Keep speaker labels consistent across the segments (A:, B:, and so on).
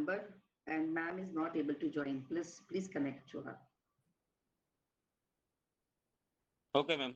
A: number and ma'am is not able to join. Please connect to her.
B: Okay, ma'am.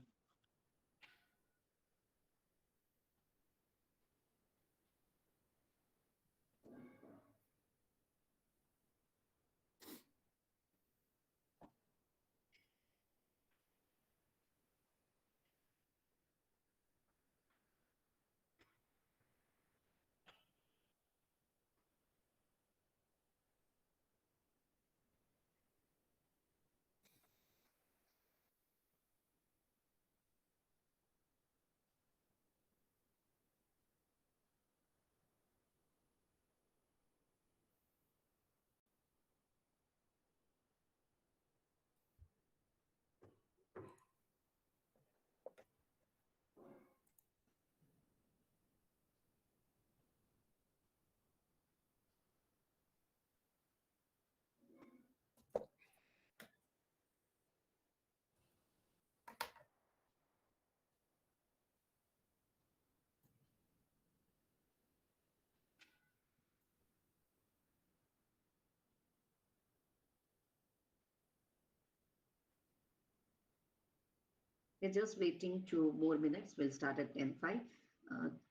A: We're just waiting 2 more minutes. We'll start at 10:05.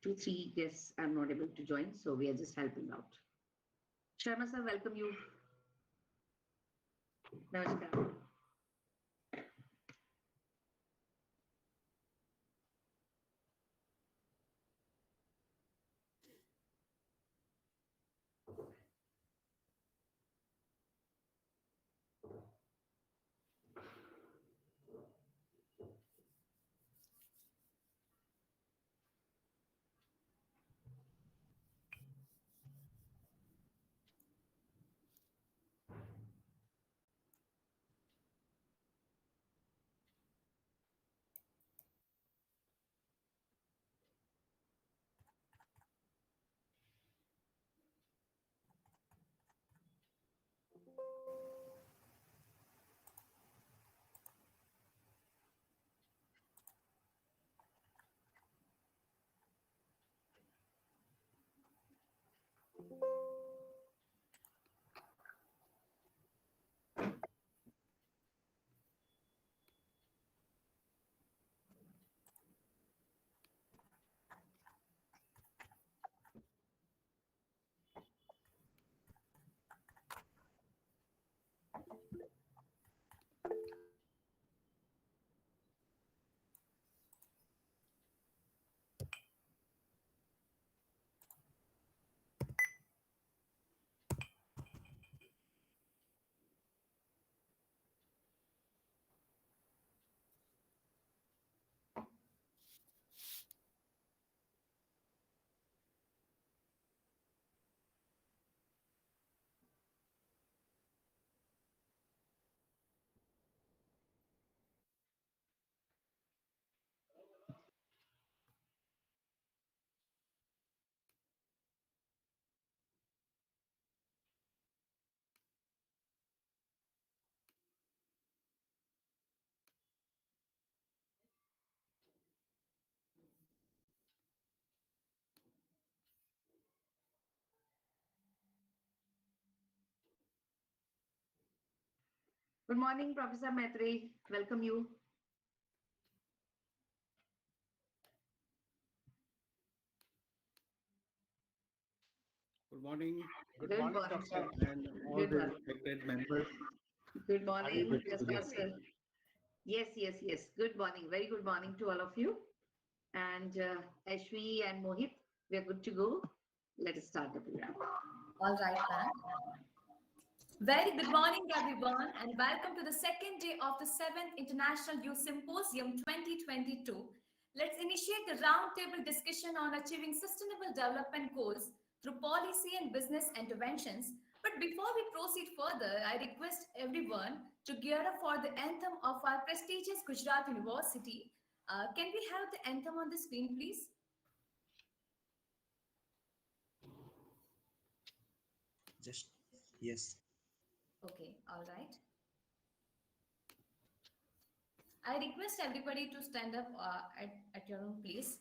A: 2, 3 guests are not able to join, so we are just helping out. Sharma sir, welcome you. Namaskar. Good morning, Professor Maitre. Welcome you.
C: Good morning.
A: Good morning,
C: Professor,
A: sir.
C: and all
A: Good
C: the
A: morning.
C: respected members.
A: Good
C: Are you
A: morning,
C: good to
A: Mr.
C: begin?
A: Sir. Yes. Good morning. Very good morning to all of you. And Ashwi and Mohit, we are good to go. Let us start the program.
D: All right, ma'am. Very good morning, everyone, and welcome to the second day of the 7th International Youth Symposium 2022. Let's initiate the roundtable discussion on achieving sustainable development goals through policy and business interventions. But before we proceed further, I request everyone to gear up for the anthem of our prestigious Gujarat University. Can we have the anthem on the screen, please?
E: Just yes.
D: Okay, all right. I request everybody to stand up at your own place.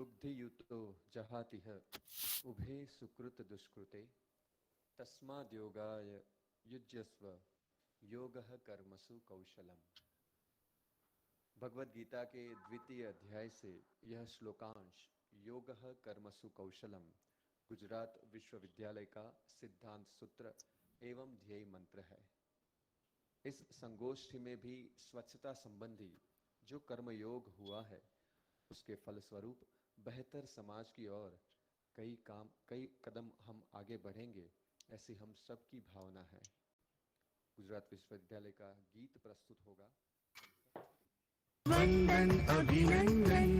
F: बुद्धियुतो जहातिह उभे सुकृत दुष्कृते तस्माद्योगाय युज्यस्व योगः कर्मसु कौशलम। भगवद गीता के द्वितीय अध्याय से यह श्लोकांश योगः कर्मसु कौशलम गुजरात विश्वविद्यालय का सिद्धांत सूत्र एवं ध्येय मंत्र है। इस संगोष्ठी में भी स्वच्छता संबंधी जो कर्मयोग हुआ है उसके फलस्वरूप बेहतर समाज की ओर कई कदम हम आगे बढ़ेंगे, ऐसी हम सबकी भावना है। गुजरात विश्वविद्यालय का गीत प्रस्तुत होगा।
G: वंदन अभिनंदन,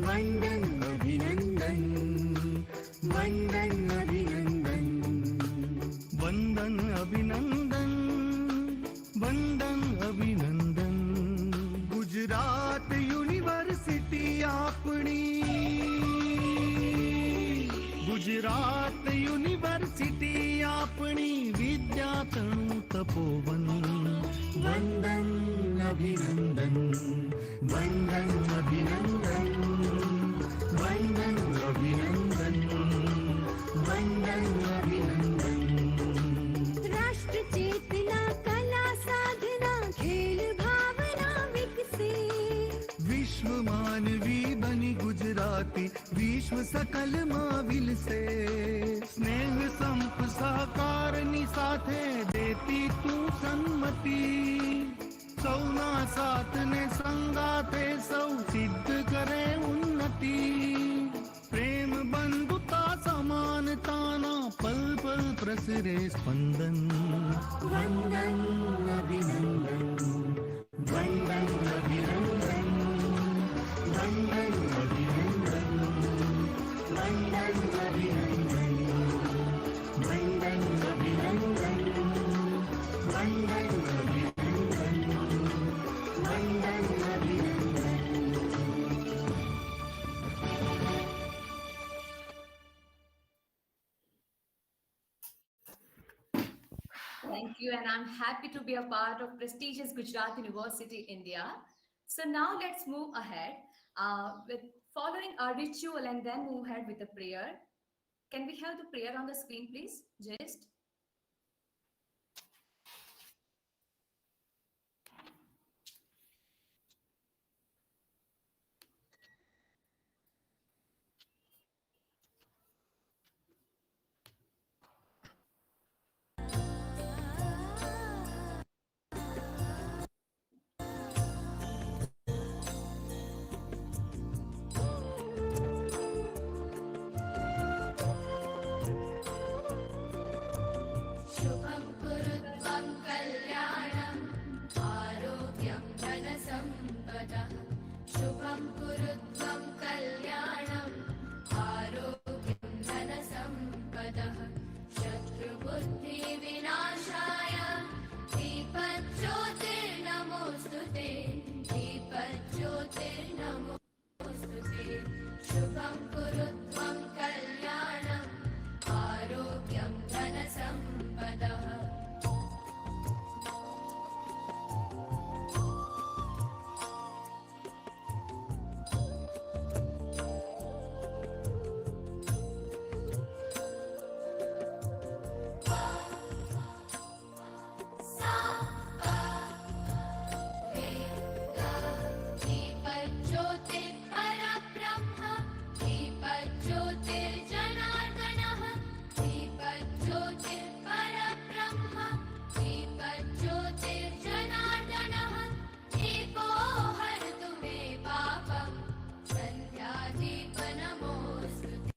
G: वंदन अभिनंदन, वंदन अभिनंदन, वंदन अभिनंदन, वंदन अभिनंदन। गुजरात यूनिवर्सिटी आपणी, गुजरात यूनिवर्सिटी आपणी विद्या तणु तपोवन। वंदन अभिनंदन, वंदन अभिनंदन, वंदन अभिनंदन, वंदन अभिनंदन। राष्ट्र चेतना कला साधना खेल भावना विकसे, विश्व मानवी बनी गुजराती विश्व सकल માં વિલસે। સ્નેહ સંપ સહકારની સાથે દેતી તું સંમતિ, સૌના સાથને સંગાથે સૌ સિદ્ધ કરે ઉન્નતિ। પ્રેમ બંધુતા સમાનતાના પલ પલ પ્રસરે સ્પંદન। વંદન અભિનંદન, વંદન અભિનંદન, વંદન અભિનંદન, वंदन अभिनंदन, वंदन अभिनंदन, वंदन अभिनंदन, वंदन अभिनंदन।
D: Thank you, and I'm happy to be a part of prestigious Gujarat University, India. So now let's move ahead with following our ritual and then move ahead with the prayer. Can we have the prayer on the screen, please? Just.
H: शुभं कुरुत्वं कल्याणम् आरोग्यं धनसम्पदः। शुभं कुरुत्वं कल्याणम् आरोग्यं धनसम्पदः। शत्रुबुद्धिविनाशाय दीपज्योतिर्नमोऽस्तु ते, दीपज्योतिर्नमोऽस्तु ते। शुभं कुरुत्वं कल्याणम् आरोग्यं धनसम्पदः। दीपज्योतिर्परब्रह्म, दीपज्योतिर्जनार्दनः, दीपज्योतिर्परब्रह्म, दीपज्योतिर्जनार्दनः। दीपो हरतु मे पापं, सन्ध्यादीपनमोऽस्तु ते।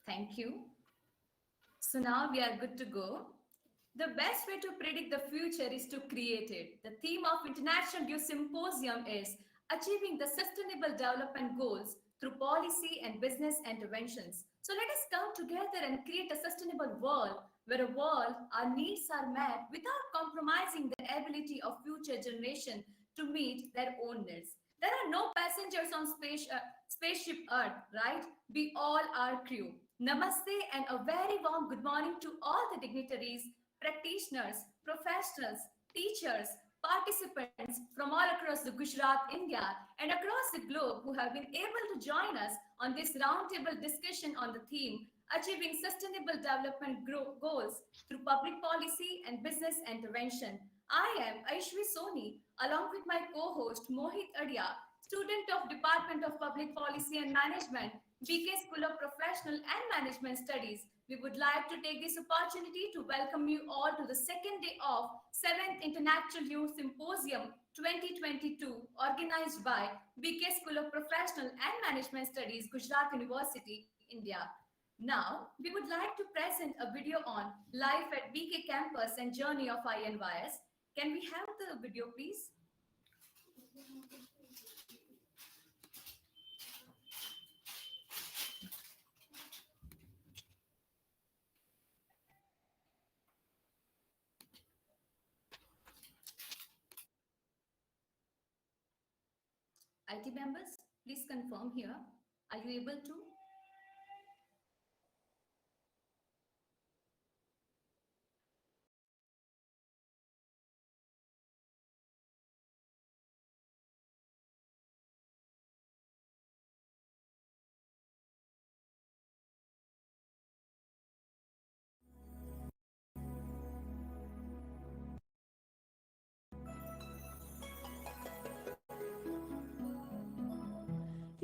D: Thank you. So now we are good to go. The best way to predict the future is to create it. The theme of International Youth Symposium is Achieving the Sustainable Development Goals through Policy and Business Interventions. So let us come together and create a sustainable world where a world our needs are met without compromising the ability of future generation to meet their own needs. There are no passengers on spaceship Earth, right? We all are crew. Namaste and a very warm good morning to all the dignitaries, practitioners, professionals, teachers, participants from all across the Gujarat, India, and across the globe who have been able to join us on this roundtable discussion on the theme Achieving Sustainable Development Goals through Public Policy and Business Intervention. I am Aishwi Soni, along with my co-host Mohit Adia, student of Department of Public Policy and Management, BK School of Professional and Management Studies. We would like to take this opportunity to welcome you all to the second day of 7th International Youth Symposium 2022, organized by BK School of Professional and Management Studies, Gujarat University, India. Now, we would like to present a video on life at BK campus and journey of INYS. Can we have the video, please? IT members, please confirm here. Are you able to?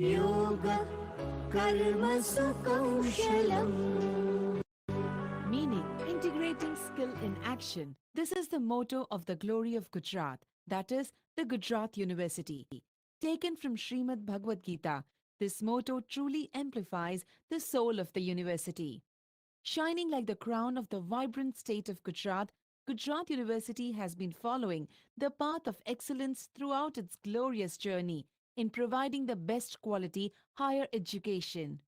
G: Yoga Karmasu Kaushalam.
I: Meaning, integrating skill in action. This is the motto of the Glory of Gujarat, that is, the Gujarat University. Taken from Srimad Bhagavad Gita, this motto truly amplifies the soul of the university. Shining like the crown of the vibrant state of Gujarat, Gujarat University has been following the path of excellence throughout its glorious journey in providing the best quality higher education.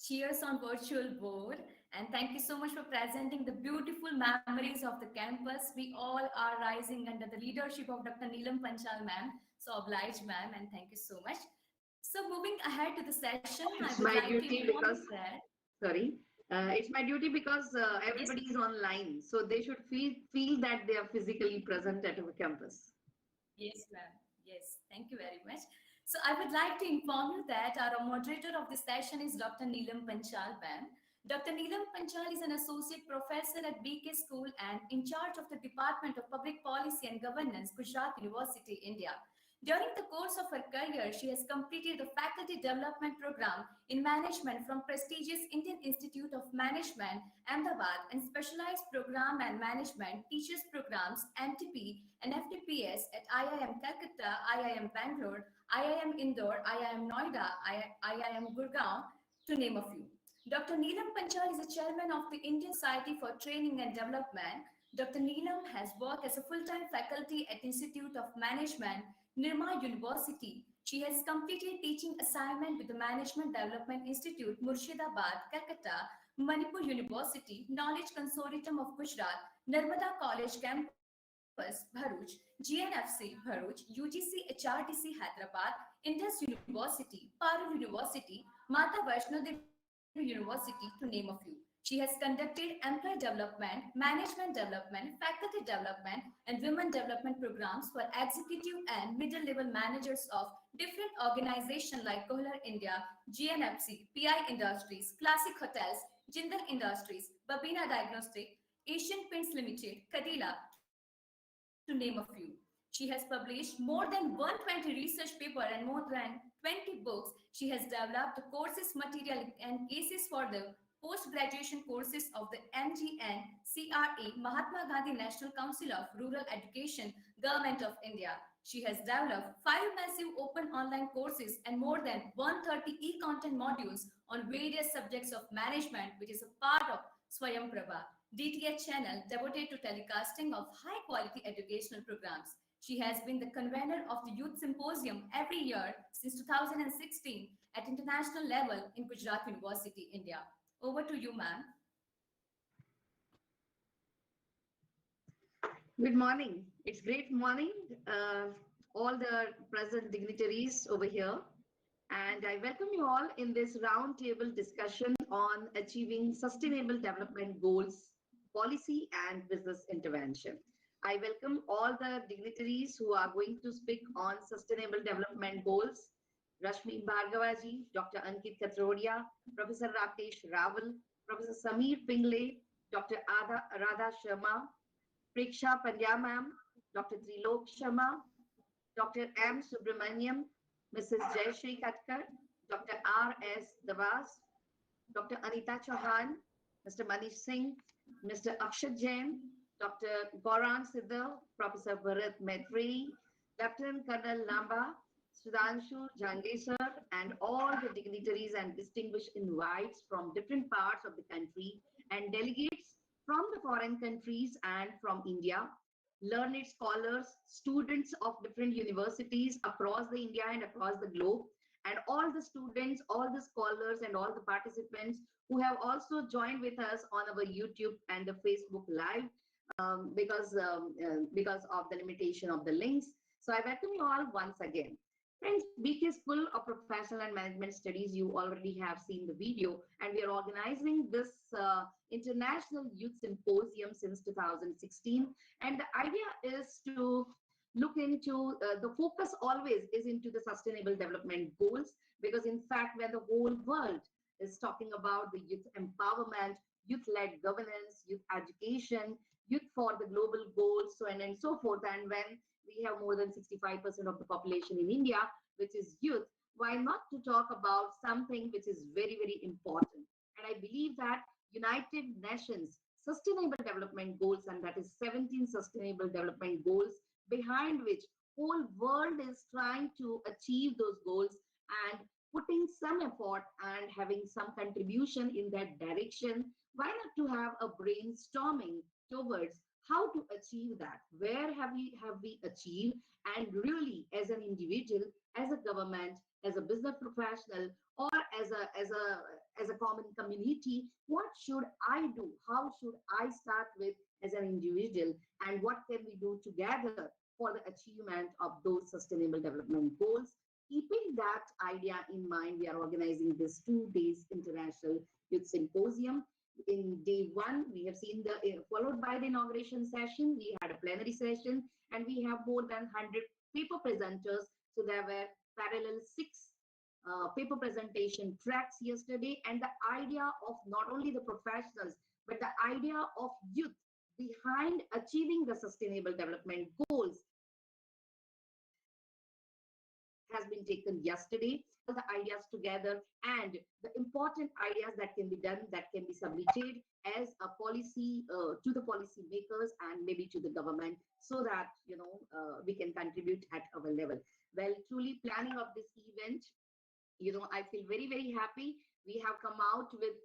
D: Cheers on virtual board. And thank you so much for presenting the beautiful memories of the campus. We all are rising under the leadership of Dr. Neelam Panchal ma'am. So obliged ma'am, and thank you so much. So moving ahead to the session, I
A: It's
D: would
A: my
D: like to
A: duty
D: inform
A: because,
D: you that
A: sorry, it's my duty because everybody is online, so they should feel that they are physically present at our campus.
D: yes, ma'am. Yes, thank you very much. So I would like to inform you that our moderator of this session is Dr. Neelam Panchal, ma'am. Dr. Neelam Panchal is an associate professor at BK School and in charge of the Department of Public Policy and Governance, Gujarat University, India. During the course of her career, she has completed the Faculty Development Program in Management from prestigious Indian Institute of Management, Ahmedabad, and Specialized Program and Management Teachers Programs, NTP, and FTPS at IIM Calcutta, IIM Bangalore, IIM Indore, IIM Noida, IIM Gurgaon, to name a few. Dr. Neelam Panchal is the chairman of the Indian Society for Training and Development. Dr. Neelam has worked as a full-time faculty at Institute of Management, Nirma University. She has completed teaching assignment with the Management Development Institute, Murshidabad, Calcutta, Manipur University, Knowledge Consortium of Gujarat, Narmada College Campus, Bharuch, GNFC, Bharuch, UGC HRTC, Hyderabad, Indus University, Parul University, Mata Vaishno Devi University, to name a few. She has conducted employee development, management development, faculty development, and women development programs for executive and middle-level managers of different organizations like Kohler India, GNFC, PI Industries, Classic Hotels, Jindal Industries, Babina Diagnostic, Asian Paints Limited, Kadila, to name a few. She has published more than 120 research papers and more than 20 books. She has developed the courses material and cases for the post-graduation courses of the MGN CRA, Mahatma Gandhi National Council of Rural Education, Government of India. She has developed 5 massive open online courses and more than 130 e-content modules on various subjects of management, which is a part of Swayam Prabha, DTH channel devoted to telecasting of high-quality educational programs. She has been the convener of the Youth Symposium every year since 2016 at international level in Gujarat University, India. Over to you, ma'am.
A: Good morning. It's great morning, all the present dignitaries over here. And I welcome you all in this roundtable discussion on achieving sustainable development goals, policy and business intervention. I welcome all the dignitaries who are going to speak on sustainable development goals. Rashmi Bhargavaji, Dr. Ankit Katrodia, Professor Rakesh Rawal, Professor Sameer Pingle, Dr. Radha Sharma, Preksha Pandya ma'am, Dr. Trilok Sharma, Dr. M. Subramaniam, Mrs. Jayashree Katkar, Dr. R.S. Davas, Dr. Anita Chauhan, Mr. Manish Singh, Mr. Akshat Jain, Dr. Gaurang Siddhar, Professor Bharat Maitreyi, Lieutenant Colonel Lamba, Sudhanshu Jangesar, and all the dignitaries and distinguished invites from different parts of the country and delegates from the foreign countries and from India, learned scholars, students of different universities across the India and across the globe, and all the students, all the scholars, and all the participants who have also joined with us on our YouTube and the Facebook Live because of the limitation of the links. So I welcome you all once again. Friends, BK School of Professional and Management Studies, you already have seen the video, and we are organizing this International Youth Symposium since 2016. And the idea is to look into the focus always is into the sustainable development goals, because in fact when the whole world is talking about the youth empowerment, youth-led governance, youth education, youth for the global goals, so on and so forth, and when we have more than 65% of the population in India which is youth, why not to talk about something which is very, very important? And I believe that United Nations Sustainable Development Goals, and that is 17 Sustainable Development Goals, behind which whole world is trying to achieve those goals and putting some effort and having some contribution in that direction. Why not to have a brainstorming towards how to achieve that? Where have we achieved? And really, as an individual, as a government, as a business professional, or as a common community, what should I do? How should I start with as an individual? And what can we do together for the achievement of those sustainable development goals? Keeping that idea in mind, we are organizing this 2 days International Youth Symposium. In day one, we have seen followed by the inauguration session, we had a plenary session, and we have more than 100 paper presenters. So there were parallel 6 paper presentation tracks yesterday, and the idea of not only the professionals, but the idea of youth behind achieving the sustainable development goals has been taken yesterday. All the ideas together and the important ideas that can be done, that can be submitted as a policy to the policy makers and maybe to the government, so that we can contribute at our level. Well, truly planning of this event, I feel very, very happy. We have come out with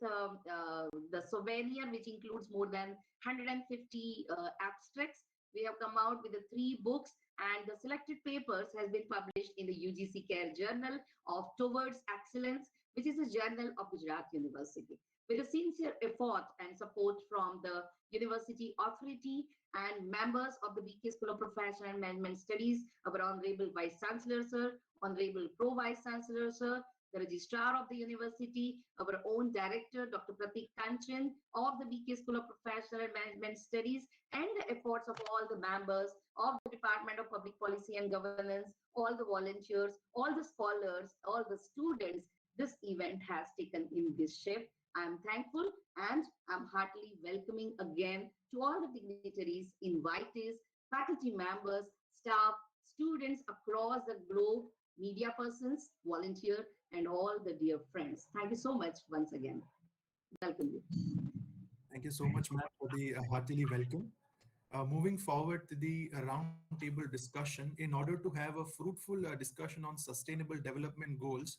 A: the souvenir, which includes more than 150 abstracts. We have come out with the 3 books, and the selected papers has been published in the UGC Care Journal of Towards Excellence, which is a journal of Gujarat University. With a sincere effort and support from the University Authority and members of the BK School of Professional and Management Studies, our Honorable Vice Chancellor, Sir, Honorable Pro Vice Chancellor, Sir, the Registrar of the University, our own Director, Dr. Pratik Kanchan of the BK School of Professional and Management Studies, and the efforts of all the members of the Department of Public Policy and Governance, all the volunteers, all the scholars, all the students, this event has taken in this shape. I'm thankful, and I'm heartily welcoming again to all the dignitaries, invitees, faculty members, staff, students across the globe, media persons, volunteer, and all the dear friends. Thank you so much once again. Welcome you.
E: Thank you so much, ma'am, for the heartily welcome. Moving forward to the roundtable discussion, in order to have a fruitful discussion on sustainable development goals,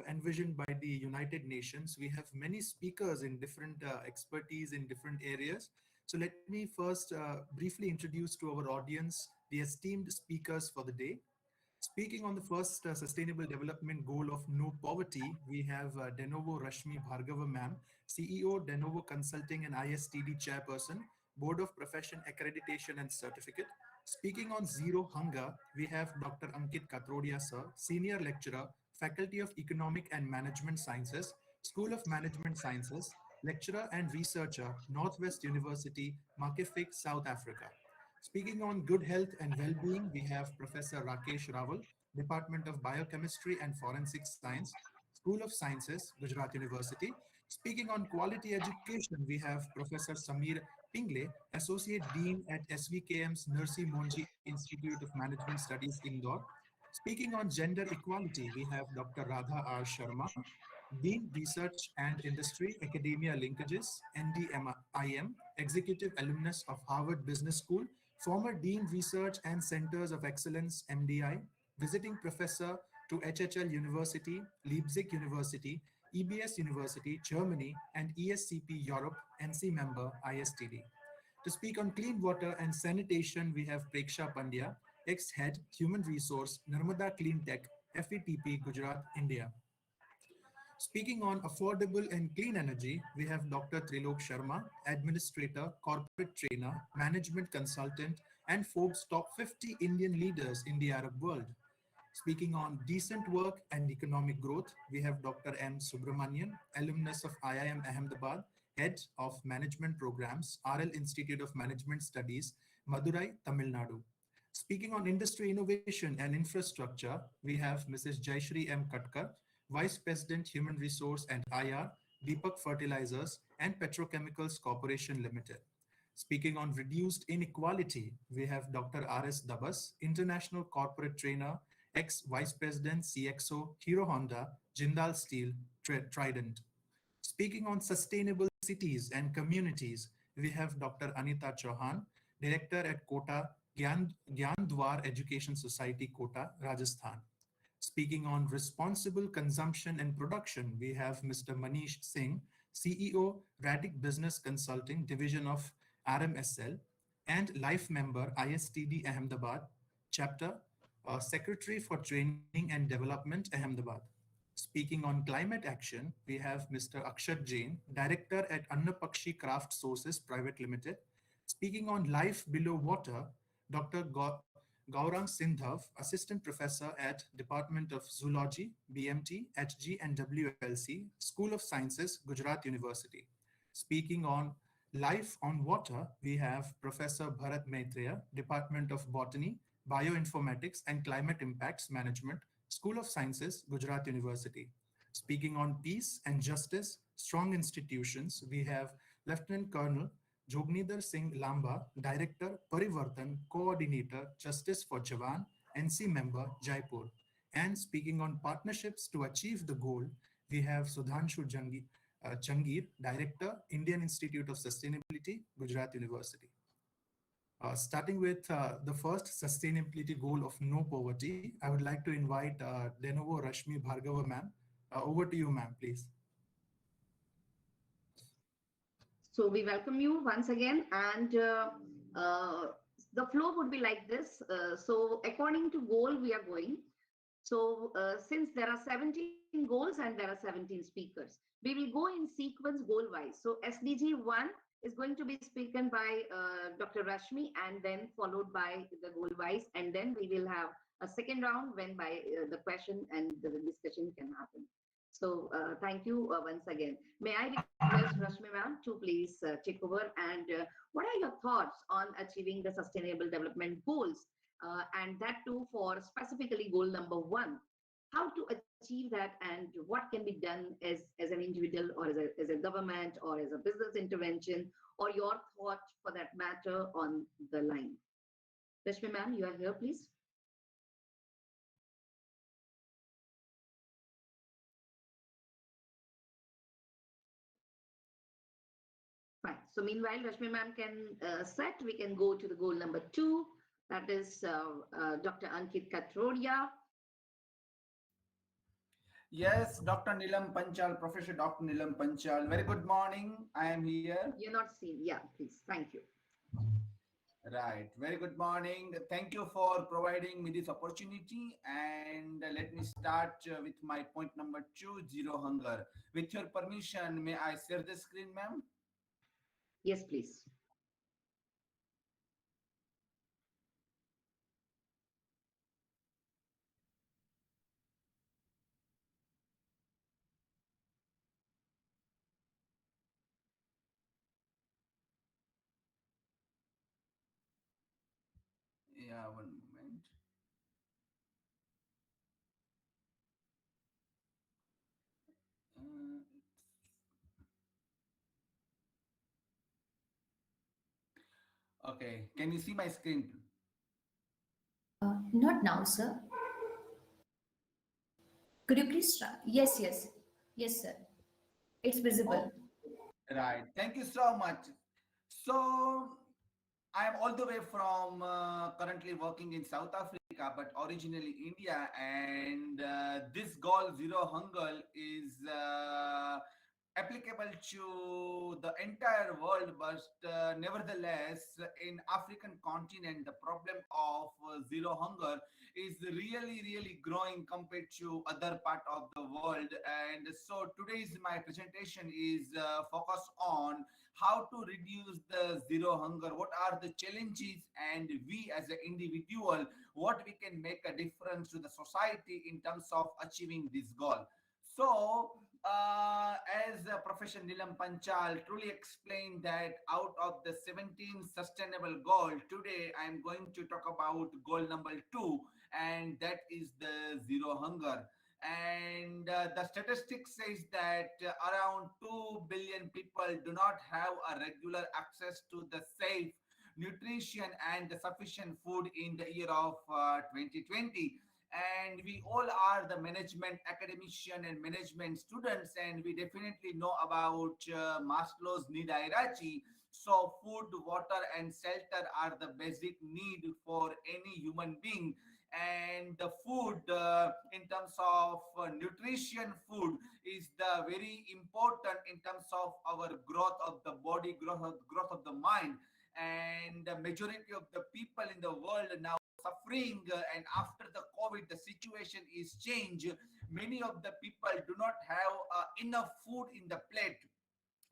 E: envisioned by the United Nations, we have many speakers in different expertise in different areas. So let me first briefly introduce to our audience the esteemed speakers for the day. Speaking on the first sustainable development goal of no poverty, we have Denovo Rashmi Bhargava ma'am, CEO, Denovo Consulting and ISTD Chairperson, Board of Profession Accreditation and Certificate. Speaking on zero hunger, we have Dr. Ankit Katrodia sir, Senior Lecturer, Faculty of Economic and Management Sciences, School of Management Sciences, Lecturer and Researcher, Northwest University, Makefik, South Africa. Speaking on good health and well-being, we have Professor Rakesh Rawal, Department of Biochemistry and Forensic Science, School of Sciences, Gujarat University. Speaking on quality education, we have Professor Samir Pingle, Associate Dean at SVKM's Nursi Monji Institute of Management Studies, Indore. Speaking on gender equality, we have Dr. Radha R. Sharma, Dean Research and Industry, Academia Linkages, NDMIM, Executive Alumnus of Harvard Business School, former Dean Research and Centers of Excellence, MDI, Visiting Professor to HHL University, Leipzig University, EBS University, Germany, and ESCP Europe, NC member, ISTD. To speak on clean water and sanitation, we have Preksha Pandya, ex-head, Human Resource, Narmada Clean Tech, FETP, Gujarat, India. Speaking on affordable and clean energy, we have Dr. Trilok Sharma, Administrator, Corporate Trainer, Management Consultant, and Forbes Top 50 Indian Leaders in the Arab World. Speaking on decent work and economic growth, we have Dr. M. Subramanian, alumnus of IIM Ahmedabad, Head of Management Programs, RL Institute of Management Studies, Madurai, Tamil Nadu. Speaking on industry innovation and infrastructure, we have Mrs. Jayashree M. Katkar, Vice President Human Resource and IR, Deepak Fertilizers and Petrochemicals Corporation Limited. Speaking on reduced inequality, we have Dr. R.S. Dabas, International Corporate Trainer, ex-Vice President CXO, Hero Honda, Jindal Steel, Trident. Speaking on sustainable cities and communities, we have Dr. Anita Chauhan, Director at Kota Gyandwar Education Society, Kota, Rajasthan. Speaking on responsible consumption and production, we have Mr. Manish Singh, CEO, Radic Business Consulting, Division of RMSL, and Life Member, ISTD Ahmedabad, Chapter, Secretary for Training and Development, Ahmedabad. Speaking on climate action, we have Mr. Akshat Jain, Director at Annapakshi Craft Sources Private Limited. Speaking on life below water, Dr. Gaurang Sindhav, Assistant Professor at Department of Zoology, BMT, HG and WLC, School of Sciences, Gujarat University. Speaking on life on water, we have Professor Bharat Maitreya, Department of Botany, Bioinformatics and Climate Impacts Management, School of Sciences, Gujarat University. Speaking on peace and justice, strong institutions, we have Lieutenant Colonel Jognidhar Singh Lamba, Director, Parivartan, Coordinator, Justice for Jawan, NC member, Jaipur. And speaking on partnerships to achieve the goal, we have Sudhanshu Jangir, Director, Indian Institute of Sustainability, Gujarat University. Starting with the first sustainability goal of no poverty, I would like to invite de novo Rashmi Bhargava ma'am. Over to you, ma'am, please.
A: So we welcome you once again, and the flow would be like this. So according to goal, we are going. So since there are 17 goals and there are 17 speakers, we will go in sequence goal-wise. So SDG 1 is going to be spoken by Dr. Rashmi, and then followed by the goal-wise, and then we will have a second round when by the question and the discussion can happen. So thank you once again. May I request Rashmi ma'am to please take over, and what are your thoughts on achieving the sustainable development goals, and that too for specifically goal number 1? How to achieve that, and what can be done as an individual or as a government or as a business intervention, or your thought for that matter on the line? Rashmi ma'am, you are here, please. Fine. So meanwhile, Rashmi ma'am can set, we can go to the goal number 2. That is Dr. Ankit Katrodia.
J: Yes, Dr. Nilam Panchal, Professor Dr. Nilam Panchal. Very good morning. I am here.
A: You're not seen. Yeah, please. Thank you.
J: Right. Very good morning. Thank you for providing me this opportunity. And let me start with my point number 2, zero hunger. With your permission, may I share the screen, ma'am?
A: Yes, please.
J: Yeah, one moment. Okay, can you see my screen?
D: Not now, sir. Could you please try? Yes, yes. Yes, sir. It's visible.
J: Right. Thank you so much. So I am all the way from currently working in South Africa, but originally India. And this goal, zero hunger, is applicable to the entire world, but nevertheless, in African continent, the problem of zero hunger is really growing compared to other part of the world. And so today's my presentation is focused on how to reduce the zero hunger, what are the challenges, and we as an individual, what we can make a difference to the society in terms of achieving this goal. So as Professor Nilam Panchal truly explained that out of the 17 sustainable goal, today I am going to talk about goal number 2, and that is the zero hunger. And the statistics says that around 2 billion people do not have a regular access to the safe nutrition and the sufficient food in the year of 2020. And we all are the management academician and management students, and we definitely know about Maslow's need hierarchy. So food, water and shelter are the basic need for any human being. And the food, in terms of nutrition, food is the very important in terms of our growth of the body, growth of the mind. And the majority of the people in the world now suffering, and after the COVID the situation is changed. Many of the people do not have enough food in the plate,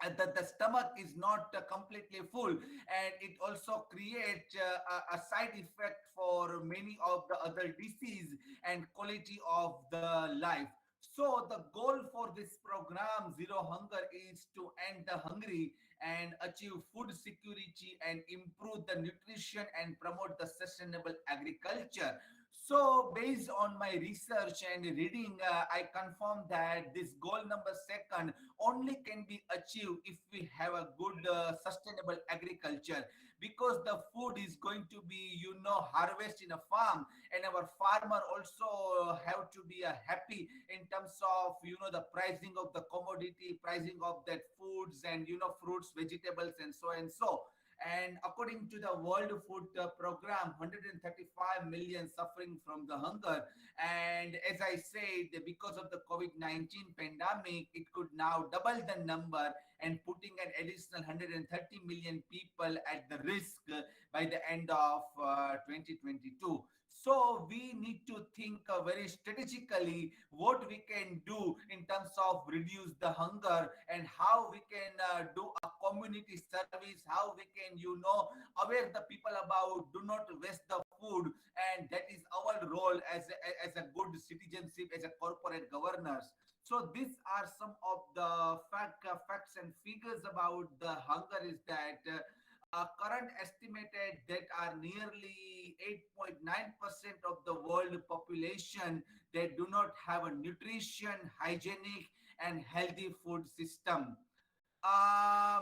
J: and that the stomach is not completely full, and it also creates a side effect for many of the other disease and quality of the life. So the goal for this program Zero Hunger is to end the hungry and achieve food security and improve the nutrition and promote the sustainable agriculture. So based on my research and reading, I confirm that this goal number second only can be achieved if we have a good sustainable agriculture, because the food is going to be harvest in a farm, and our farmer also have to be happy in terms of the pricing of the commodity, pricing of that foods, and fruits, vegetables, and so and so. And according to the World Food Program, 135 million suffering from the hunger. And as I said, because of the COVID-19 pandemic, it could now double the number and putting an additional 130 million people at the risk by the end of 2022. So we need to think very strategically what we can do in terms of reduce the hunger, and how we can do a community service, how we can aware the people about do not waste the food, and that is our role as a good citizenship, as a corporate governors. So these are some of the facts and figures about the hunger. Is that current estimated that are nearly 8.9% of the world population that do not have a nutrition, hygienic and healthy food system.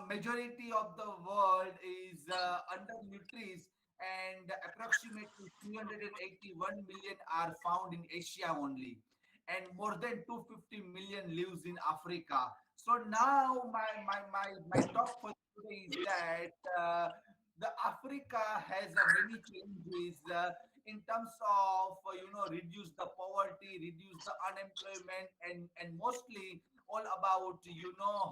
J: Majority of the world is undernourished, and approximately 381 million are found in Asia only, and more than 250 million lives in Africa. So now my talk for today is that the Africa has many challenges in terms of reduce the poverty, reduce the unemployment, and mostly all about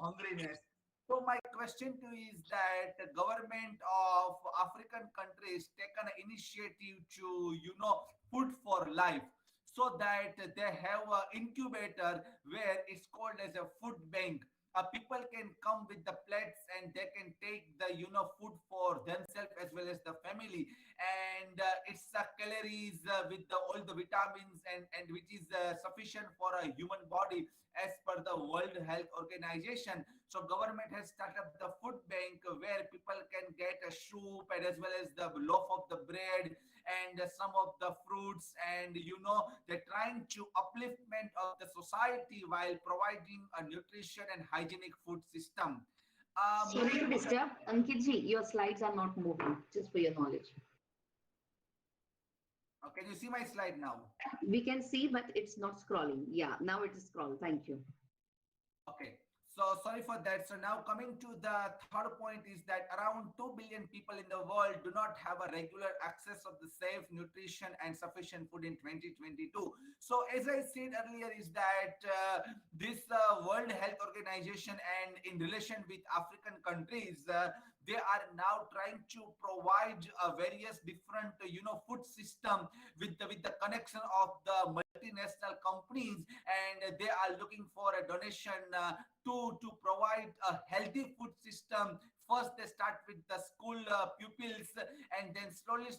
J: hungriness. So my question to you is that the government of African countries taken an initiative to food for life, so that they have an incubator where it's called as a food bank. People can come with the plates and they can take the food for themselves as well as the family, and it's calories with all the vitamins, and which is sufficient for a human body as per the World Health Organization. So government has started up the food bank where people can get a soup, and as well as the loaf of the bread and some of the fruits, and they're trying to upliftment of the society while providing a nutrition and hygienic food system.
A: Sorry to disturb, Ankitji, your slides are not moving, just for your knowledge.
J: Can you see my slide now?
A: We can see, but it's not scrolling. Yeah, now it is scrolled. Thank you.
J: Okay. So sorry for that. So now coming to the third point is that around 2 billion people in the world do not have a regular access of the safe nutrition and sufficient food in 2022. So as I said earlier is that this World Health Organization, and in relation with African countries, they are now trying to provide various different food system with the connection of the multinational companies, and they are looking for a donation to provide a healthy food system First, they start with the school pupils, and then slowly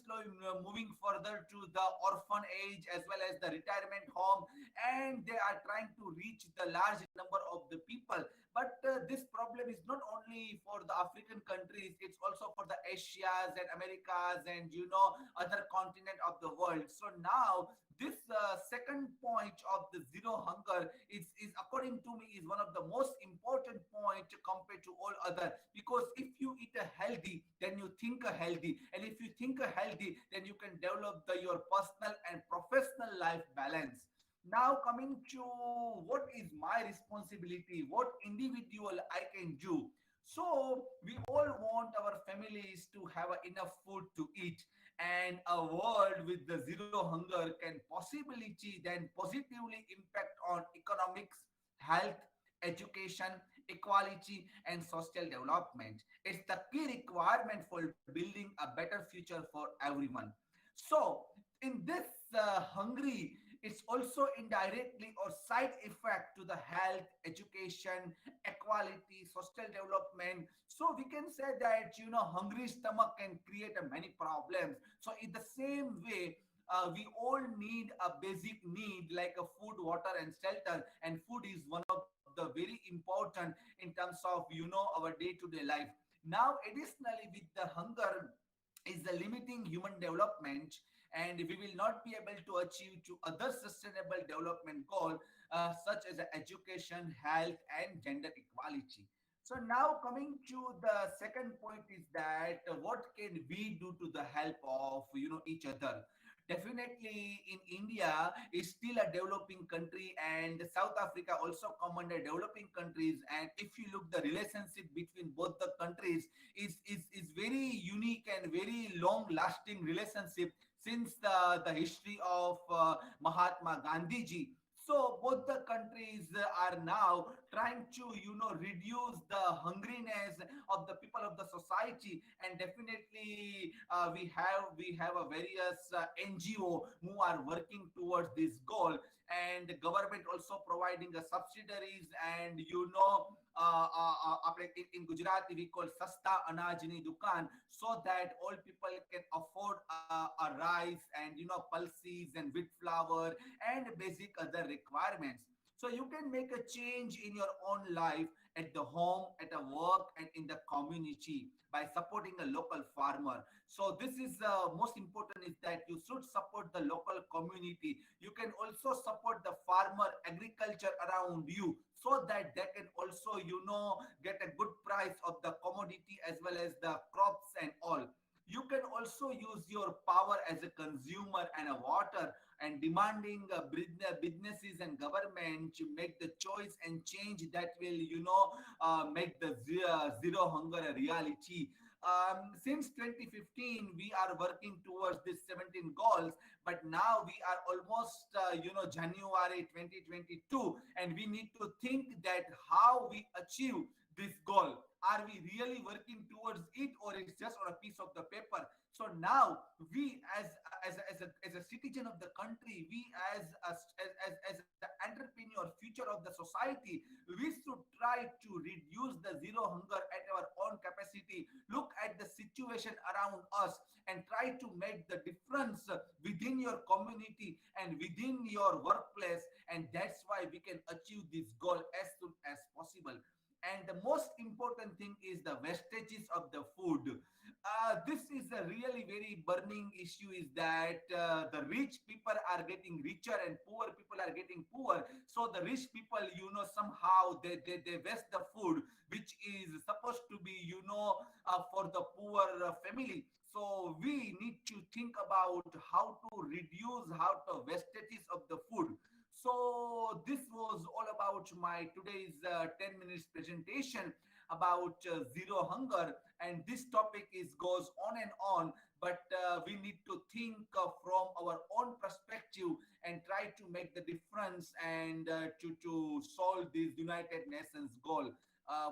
J: moving further to the orphan age as well as the retirement home, and they are trying to reach the large number of the people. But this problem is not only for the African countries, it's also for the Asias and Americas and other continent of the world. So now this second point of the zero hunger is according to me is one of the most important point compared to all other, because if you eat a healthy, then you think a healthy, and if you think a healthy, then you can develop your personal and professional life balance. Now coming to what is my responsibility, what individual I can do. So we all want our families to have enough food to eat, and a world with the zero hunger can possibility then positively impact on economics, health, education, equality, and social development. It's the key requirement for building a better future for everyone. So in this hungry, it's also indirectly or side effect to the health, education, equality, social development. So we can say that hungry stomach can create many problems. So in the same way, we all need a basic need like a food, water, and shelter, and food is one of the very important in terms of our day-to-day life. Now, additionally, with the hunger is the limiting human development, and we will not be able to achieve to other sustainable development goals such as education, health, and gender equality. So now coming to the second point is that what can we do to the help of each other. Definitely in India is still a developing country, and South Africa also come under developing countries, and if you look the relationship between both the countries is very unique and very long lasting relationship since the history of Mahatma Gandhi ji. So both the countries are now trying to reduce the hungriness of the people of the society, and definitely we have a various NGO who are working towards this goal, and the government also providing the subsidiaries, and in Gujarati we call Sasta Anajni Dukan, so that all people can afford a rice and pulses and wheat flour and basic other requirements. So you can make a change in your own life, at the home, at a work, and in the community by supporting a local farmer. So this is most important is that you should support the local community. You can also support the farmer agriculture around you, so that they can also get a good price of the commodity as well as the crops and all. You can also use your power as a consumer and a water, and demanding businesses and government to make the choice and change that will make the zero hunger a reality. Since 2015 we are working towards these 17 goals, but now we are almost January 2022, and we need to think that how we achieve this goal. Are we really working towards it, or it's just on a piece of the paper? So now we as a citizen of the country, we as the entrepreneur, future of the society, we should try to reduce the zero hunger at our own capacity. Look at the situation around us and try to make the difference within your community and within your workplace, and that's why we can achieve this goal as soon as possible. And the most important thing is the wastages of the food. This is a really very burning issue, is that the rich people are getting richer and poor people are getting poor. So the rich people, somehow they waste the food, which is supposed to be, for the poor family. So we need to think about how to reduce the wastages of the food. So this was all about my today's 10 minutes presentation about zero hunger, and this topic goes on and on, but we need to think from our own perspective and try to make the difference and to solve this United Nations goal.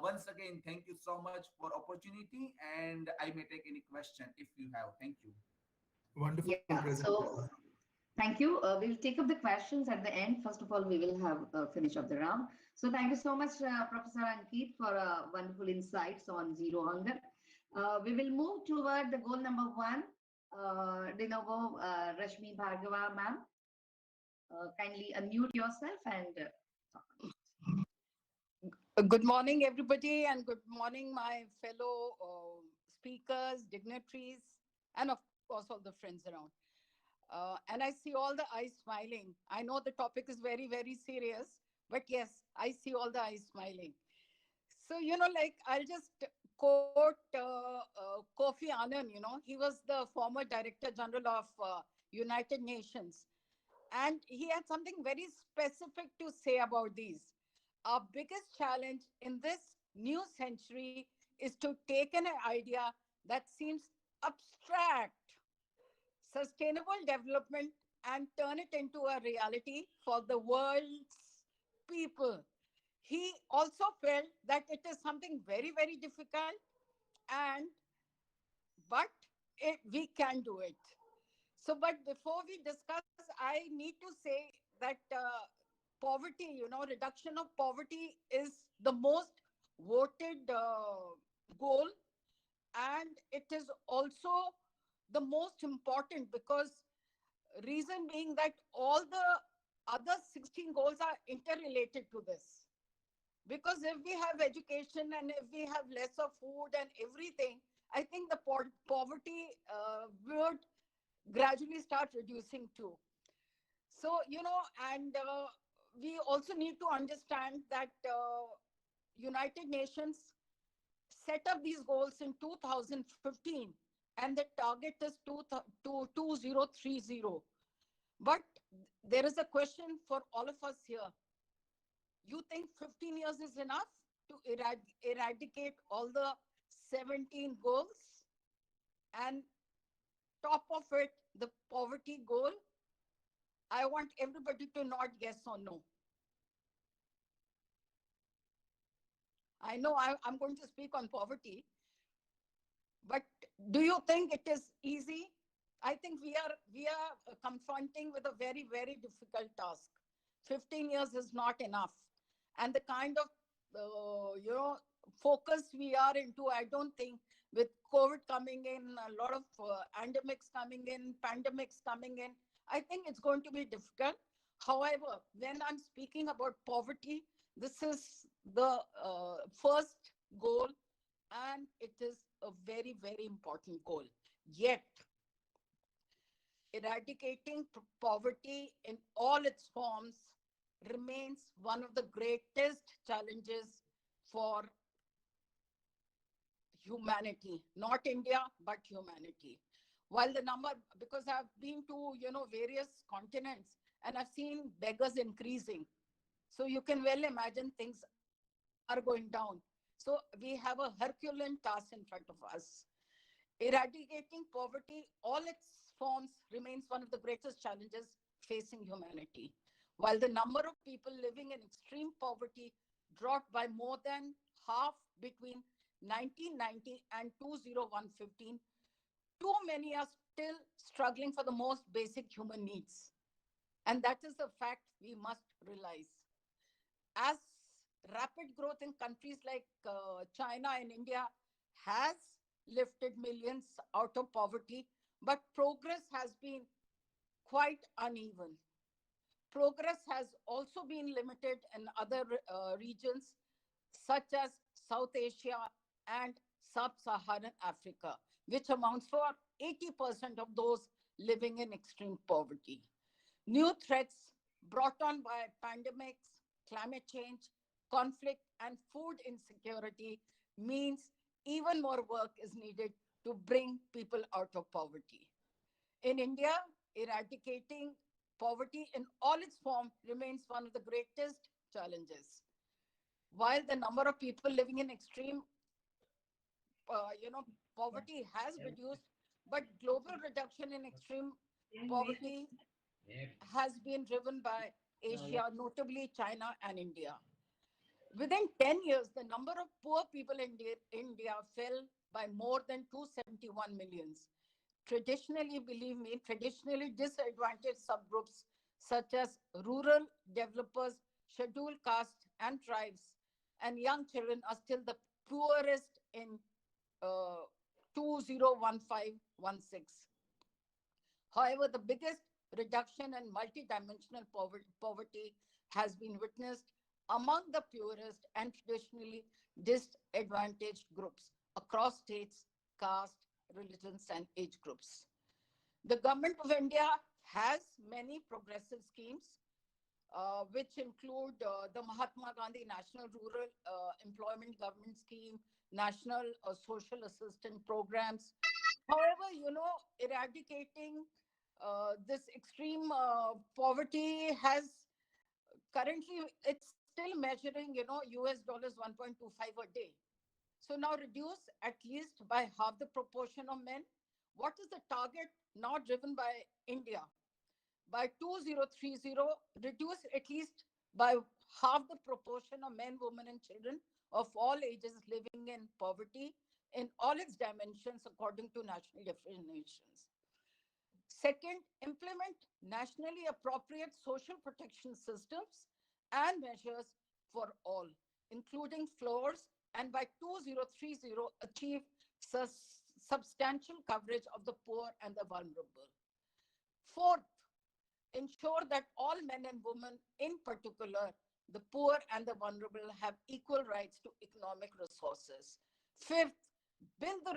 J: Once again, thank you so much for opportunity, and I may take any question if you have. Thank you.
E: Wonderful
A: Yeah,
E: presentation.
A: thank you. We'll take up the questions at the end. First of all, we will have finish up the round. So thank you so much, Professor Ankit, for wonderful insights on zero hunger. We will move toward the goal number 1. De novo, Rashmi Bhargava, ma'am. Kindly unmute yourself and
K: Good morning, everybody, and good morning, my fellow speakers, dignitaries, and of course, all the friends around. And I see all the eyes smiling. I know the topic is very, very serious, but yes, I see all the eyes smiling. So, like I'll just quote Kofi Annan, he was the former Director General of United Nations. And he had something very specific to say about these. Our biggest challenge in this new century is to take an idea that seems abstract, sustainable development, and turn it into a reality for the world's people. He also felt that it is something very, very difficult, and but we can do it. So, but before we discuss, I need to say that poverty, reduction of poverty is the most voted goal. And it is also the most important because reason being that all the other 16 goals are interrelated to this. Because if we have education and if we have lesser food and everything, I think the poverty would gradually start reducing too. So, and we also need to understand that United Nations set up these goals in 2015 and the target is 2030. But there is a question for all of us here. You think 15 years is enough to eradicate all the 17 goals? And top of it, the poverty goal? I want everybody to nod yes or no. I know I'm going to speak on poverty, but do you think it is easy? I think we are confronting with a very, very difficult task. 15 years is not enough. And the kind of, focus we are into, I don't think with COVID coming in, a lot of endemics coming in, pandemics coming in, I think it's going to be difficult. However, when I'm speaking about poverty, this is the first goal, and it is a very, very important goal. Yet, eradicating poverty in all its forms remains one of the greatest challenges for humanity, not India, but humanity. While the number, because I've been to, various continents and I've seen beggars increasing. So you can well imagine things are going down. So we have a Herculean task in front of us. Eradicating poverty, all its forms, remains one of the greatest challenges facing humanity. While the number of people living in extreme poverty dropped by more than half between 1990 and 2015, too many are still struggling for the most basic human needs. And that is a fact we must realize. As rapid growth in countries like China and India has lifted millions out of poverty, but progress has been quite uneven. Progress has also been limited in other regions, such as South Asia and Sub-Saharan Africa, which amounts for 80% of those living in extreme poverty. New threats brought on by pandemics, climate change, conflict, and food insecurity means even more work is needed to bring people out of poverty. In India, eradicating poverty in all its forms remains one of the greatest challenges. While the number of people living in extreme poverty has reduced, but global reduction in extreme poverty has been driven by Asia, notably China and India. Within 10 years, the number of poor people in India fell by more than 271 millions. Traditionally, believe me, traditionally disadvantaged subgroups such as rural developers, scheduled caste, and tribes and young children are still the poorest in 2015-16. However, the biggest reduction in multidimensional poverty has been witnessed among the poorest and traditionally disadvantaged groups across states, caste, religions, and age groups. The government of India has many progressive schemes, which include the Mahatma Gandhi National Rural Employment Government Scheme, National Social Assistance Programs. However, eradicating this extreme poverty has currently, it's still measuring, US dollars 1.25 a day. So now reduce at least by half the proportion of men. What is the target now driven by India? By 2030, reduce at least by half the proportion of men, women, and children of all ages living in poverty in all its dimensions according to national definitions. Second, implement nationally appropriate social protection systems and measures for all, including floors, and by 2030 achieve substantial coverage of the poor and the vulnerable. Fourth, ensure that all men and women, in particular, the poor and the vulnerable, have equal rights to economic resources. Fifth, build the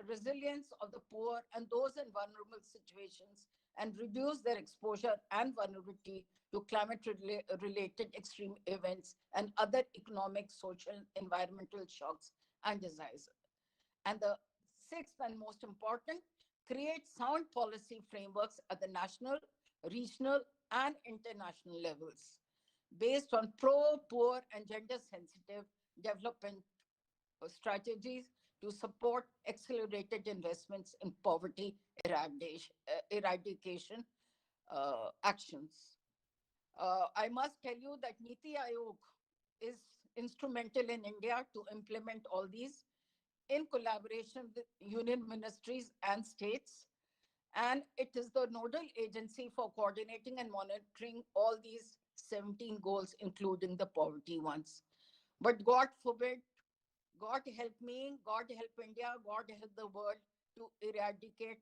K: resilience of the poor and those in vulnerable situations and reduce their exposure and vulnerability to climate-related extreme events and other economic, social, environmental shocks and disasters. And the sixth and most important, create sound policy frameworks at the national, regional, and international levels based on pro, poor, and gender-sensitive development strategies to support accelerated investments in poverty eradication actions. I must tell you that Niti Aayog is instrumental in India to implement all these in collaboration with union ministries and states. And it is the nodal agency for coordinating and monitoring all these 17 goals, including the poverty ones. But God forbid, God help me, God help India, God help the world to eradicate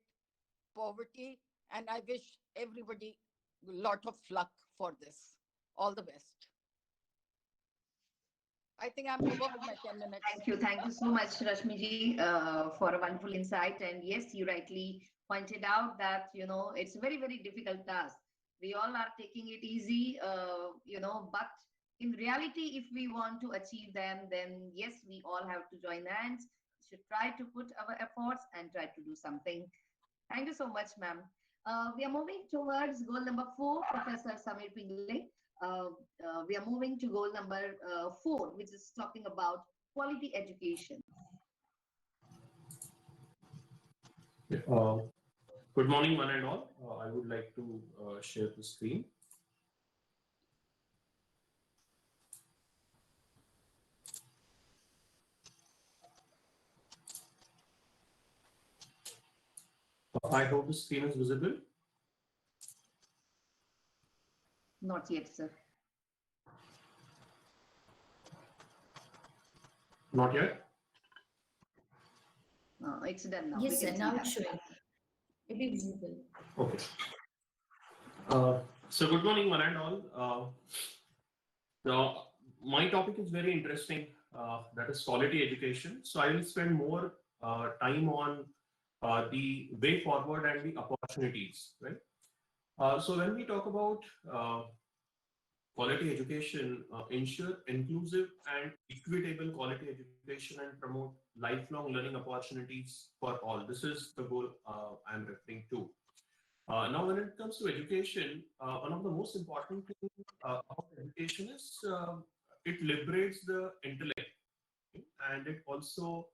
K: poverty. And I wish everybody a lot of luck for this. All the best. I think I'm over with my 10 minutes.
A: Thank you so much, Rashmi for a wonderful insight. And yes, you rightly pointed out that, it's a very, very difficult task. We all are taking it easy, but in reality, if we want to achieve them, then yes, we all have to join hands, should try to put our efforts and try to do something. Thank you so much, ma'am. We are moving towards goal number 4, Professor Samir Pingle. We are moving to goal number 4, which is talking about quality education.
L: Good morning, one and all. I would like to share the screen. I hope the screen is visible.
A: Not yet, sir.
L: Not yet?
A: It's done now.
D: Yes, sir. Now it's showing. It is visible.
L: Okay. So good morning, one and all. My topic is very interesting. That is quality education. So I will spend more time on the way forward and the opportunities, right? So when we talk about quality education, ensure inclusive and equitable quality education and promote lifelong learning opportunities for all. This is the goal I'm referring to. Now, when it comes to education, one of the most important things about education is it liberates the intellect, and it also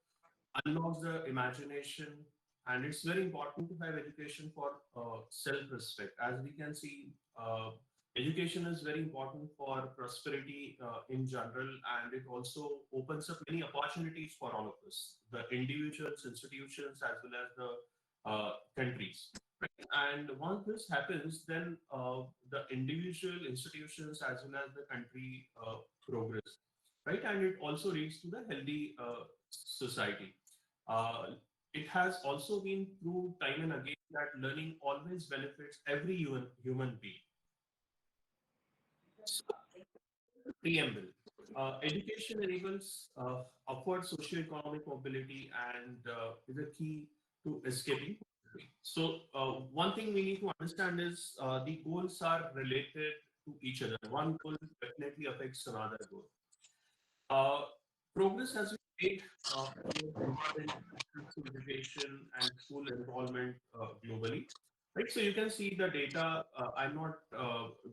L: unlocks the imagination. And it's very important to have education for self-respect. As we can see, education is very important for prosperity in general, and it also opens up many opportunities for all of us, the individuals, institutions, as well as the countries. Right? And once this happens, then the individual institutions as well as the country progress, right? And it also leads to the healthy society. Uh, it has also been proved time and again that learning always benefits every human being. So, preamble. Education enables upward socio-economic mobility and is a key to escaping poverty. So one thing we need to understand is the goals are related to each other. One goal definitely affects another goal. Uh, Progress has been made in education and school enrollment globally. Right, so you can see the data. I'm not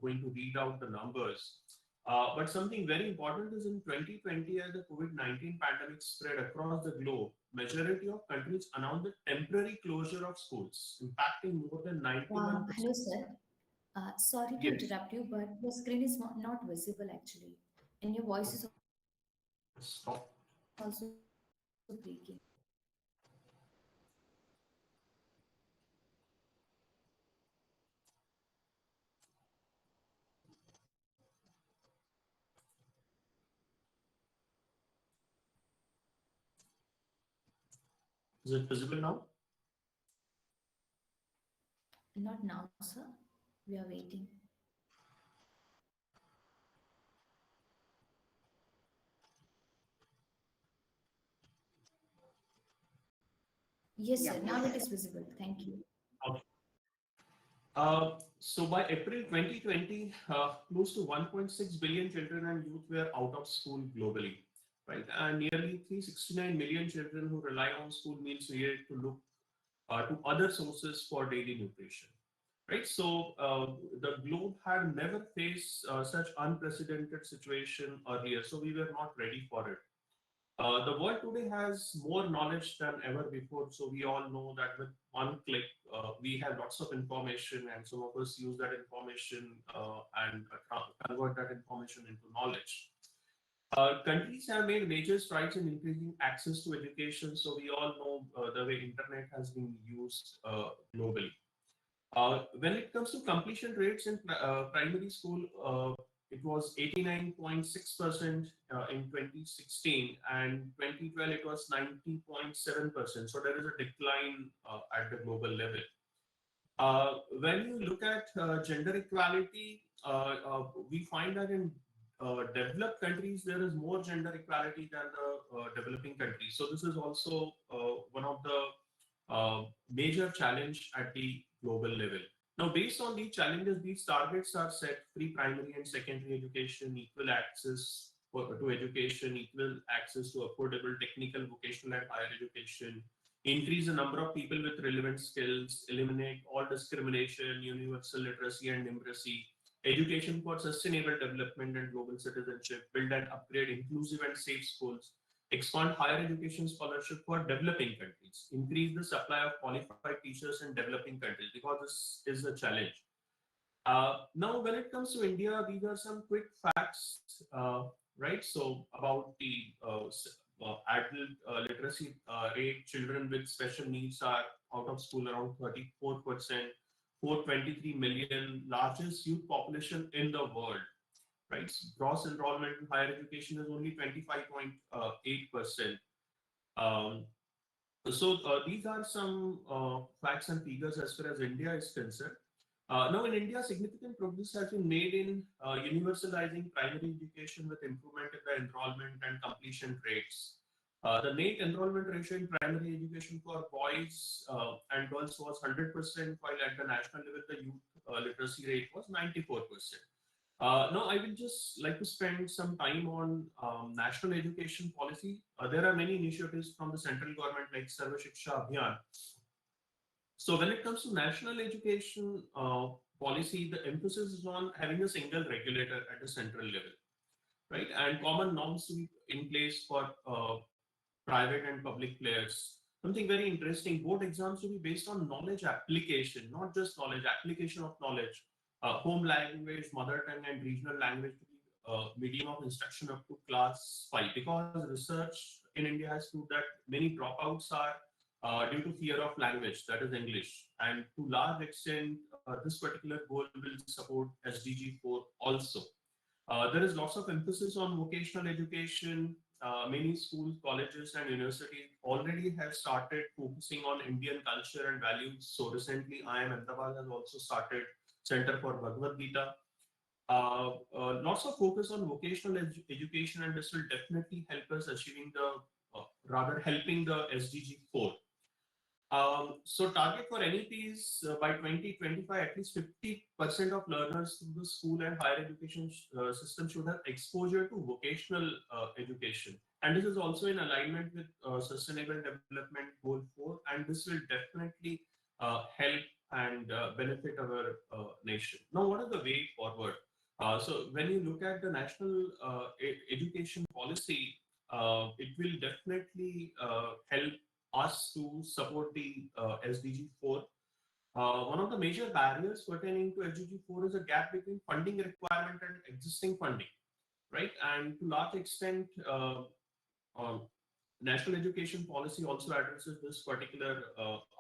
L: going to read out the numbers, but something very important is in 2020, as the COVID-19 pandemic spread across the globe, majority of countries announced the temporary closure of schools, impacting more than 91%.
D: Hello, sir. Sorry to
L: Yes.
D: interrupt you, but your screen is not visible actually, and your voice is
L: Stop.
D: also breaking.
L: Is it visible now?
D: Not now, sir. We are waiting. Yes, sir. Now it is visible. Thank you.
L: Okay. So by April 2020, close to 1.6 billion children and youth were out of school globally, right? And nearly 369 million children who rely on school meals needed to look to other sources for daily nutrition, right? So the globe had never faced such unprecedented situation earlier, so we were not ready for it. The world today has more knowledge than ever before. So we all know that with one click, we have lots of information, and some of us use that information and convert that information into knowledge. Countries have made major strides in increasing access to education. So we all know the way internet has been used globally. When it comes to completion rates in primary school, it was 89.6% in 2016, and 2012 it was 90.7%. So there is a decline at the global level. When you look at gender equality, we find that in developed countries there is more gender equality than the developing countries. So this is also one of the major challenge at the global level. Now, based on these challenges, these targets are set: free primary and secondary education, equal access to education, equal access to affordable technical, vocational, and higher education, increase the number of people with relevant skills, eliminate all discrimination, universal literacy and numeracy, education for sustainable development and global citizenship, build and upgrade inclusive and safe schools, expand higher education scholarship for developing countries, increase the supply of qualified teachers in developing countries, because this is a challenge. Now, when it comes to India, these are some quick facts, right? So about the adult literacy rate, children with special needs are out of school around 34%, 423 million, largest youth population in the world. Right, gross enrollment in higher education is only 25.8%. So these are some facts and figures as far as India is concerned. Now, in India, significant progress has been made in universalizing primary education with improvement in the enrollment and completion rates. The NATE enrollment ratio in primary education for boys and girls was 100%, while at the national level, the youth literacy rate was 94%. Now, I will just like to spend some time on national education policy. There are many initiatives from the central government like Sarva Shiksha Abhiyan. So when it comes to national education policy, the emphasis is on having a single regulator at the central level, right? And common norms to be in place for private and public players. Something very interesting, board exams to be based on knowledge application, not just knowledge, application of knowledge. Home language, mother tongue, and regional language to be medium of instruction up to class 5, because research in India has proved that many dropouts are due to fear of language, that is English. And to large extent, this particular goal will support SDG 4 also. There is lots of emphasis on vocational education. Many schools, colleges, and universities already have started focusing on Indian culture and values. So recently, IIM Ahmedabad has also started Center for Bhagavad Gita. Lots of focus on vocational education, and this will definitely help us achieving helping the SDG 4. So target for NEP is by 2025, at least 50% of learners through the school and higher education system should have exposure to vocational education. And this is also in alignment with Sustainable Development Goal 4, and this will definitely help and benefit our nation. Now, what is the way forward? So when you look at the national education policy, it will definitely help us to support the SDG 4. One of the major barriers pertaining to SDG 4 is a gap between funding requirement and existing funding, right? And to large extent, national education policy also addresses this particular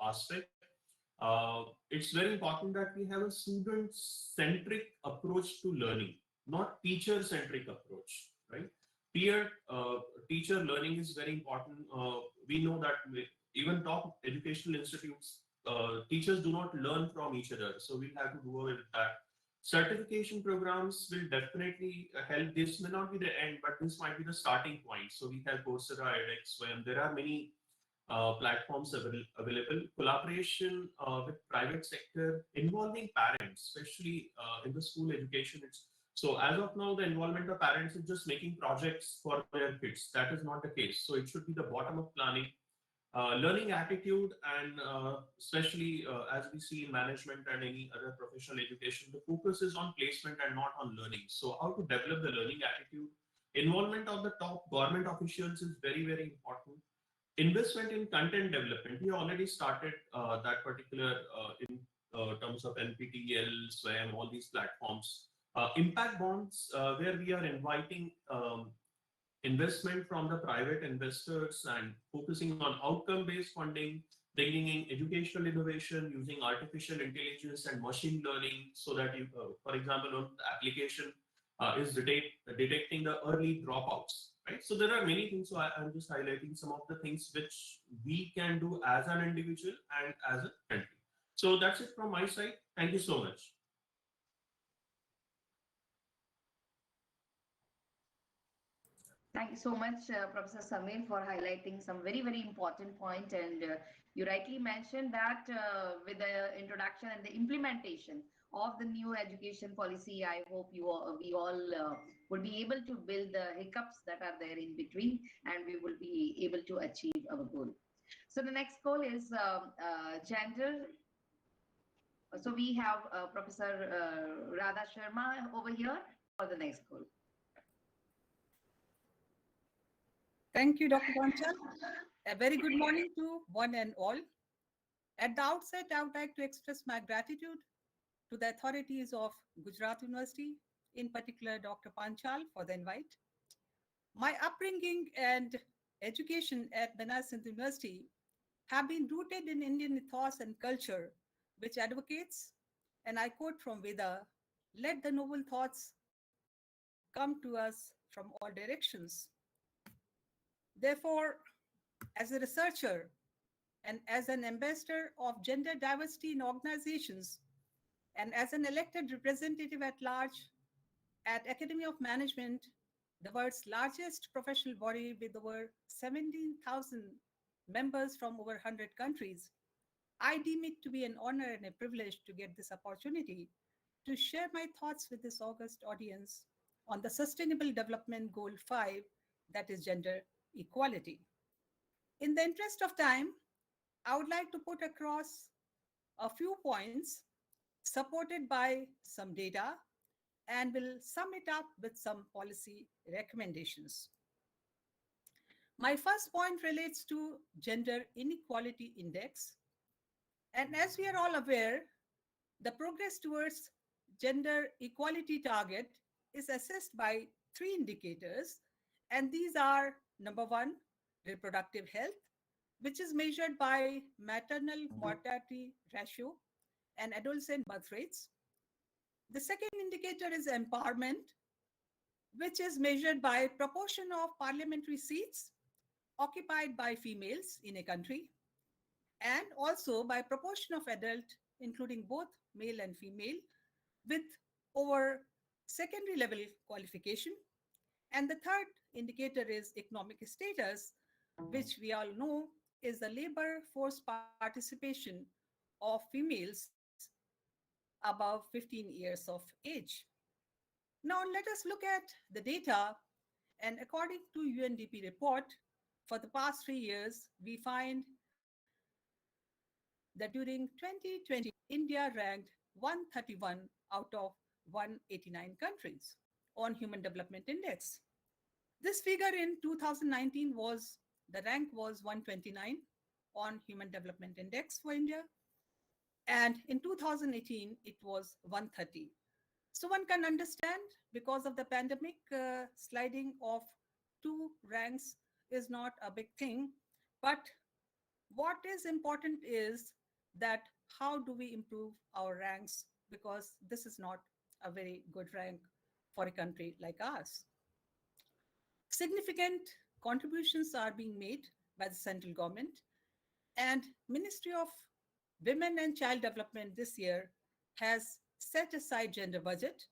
L: aspect. It's very important that we have a student-centric approach to learning, not teacher-centric approach, right? Teacher learning is very important. We know that even top educational institutes, teachers do not learn from each other. So we'll have to do away with that. Certification programs will definitely help. This may not be the end, but this might be the starting point. So we have Coursera, edX, SWAYAM. There are many platforms available. Collaboration with private sector involving parents, especially in the school education. So as of now, the involvement of parents is just making projects for their kids. That is not the case. So it should be the bottom of planning. Learning attitude, and especially as we see in management and any other professional education, the focus is on placement and not on learning. So how to develop the learning attitude. Involvement of the top government officials is very, very important. Investment in content development. We already started that particular in terms of NPTEL, SWAYAM, all these platforms. Impact bonds, where we are inviting investment from the private investors and focusing on outcome-based funding, bringing in educational innovation using artificial intelligence and machine learning, so that, you, for example, on the application is detecting the early dropouts, right? So there are many things. So I'm just highlighting some of the things which we can do as an individual and as a country. So that's it from my side. Thank you so much.
A: Thank you so much, Professor Samir, for highlighting some very, very important point. And you rightly mentioned that with the introduction and the implementation of the new education policy, I hope we all will be able to build the hiccups that are there in between, and we will be able to achieve our goal. So the next goal is gender. So we have Professor Radha Sharma over here for the next goal.
M: Thank you, Dr. Panchal. A very good morning to one and all. At the outset, I would like to express my gratitude to the authorities of Gujarat University, in particular Dr. Panchal, for the invite. My upbringing and education at Banaras Hindu University have been rooted in Indian ethos and culture, which advocates, and I quote from Veda, "Let the noble thoughts come to us from all directions." Therefore, as a researcher and as an ambassador of gender diversity in organizations, and as an elected representative at large at Academy of Management, the world's largest professional body with over 17,000 members from over 100 countries, I deem it to be an honor and a privilege to get this opportunity to share my thoughts with this august audience on the Sustainable Development Goal 5, that is gender equality. In the interest of time, I would like to put across a few points supported by some data, and will sum it up with some policy recommendations. My first point relates to Gender Inequality Index. And as we are all aware, the progress towards gender equality target is assessed by 3 indicators, and these are: number 1, reproductive health; which is measured by maternal mortality ratio and adolescent birth rates. The second indicator is empowerment, which is measured by proportion of parliamentary seats occupied by females in a country, and also by proportion of adult, including both male and female, with over secondary level qualification. And the third indicator is economic status, which we all know is the labor force participation of females above 15 years of age. Now let us look at the data, and according to UNDP report, for the past 3 years, we find that during 2020, India ranked 131 out of 189 countries on Human Development Index. This figure in 2019 was, the rank was 129 on Human Development Index for India. And in 2018, it was 130. So one can understand, because of the pandemic, sliding of 2 ranks is not a big thing. But what is important is that how do we improve our ranks, because this is not a very good rank for a country like ours. Significant contributions are being made by the central government, and Ministry of Women and Child Development this year has set aside gender budget,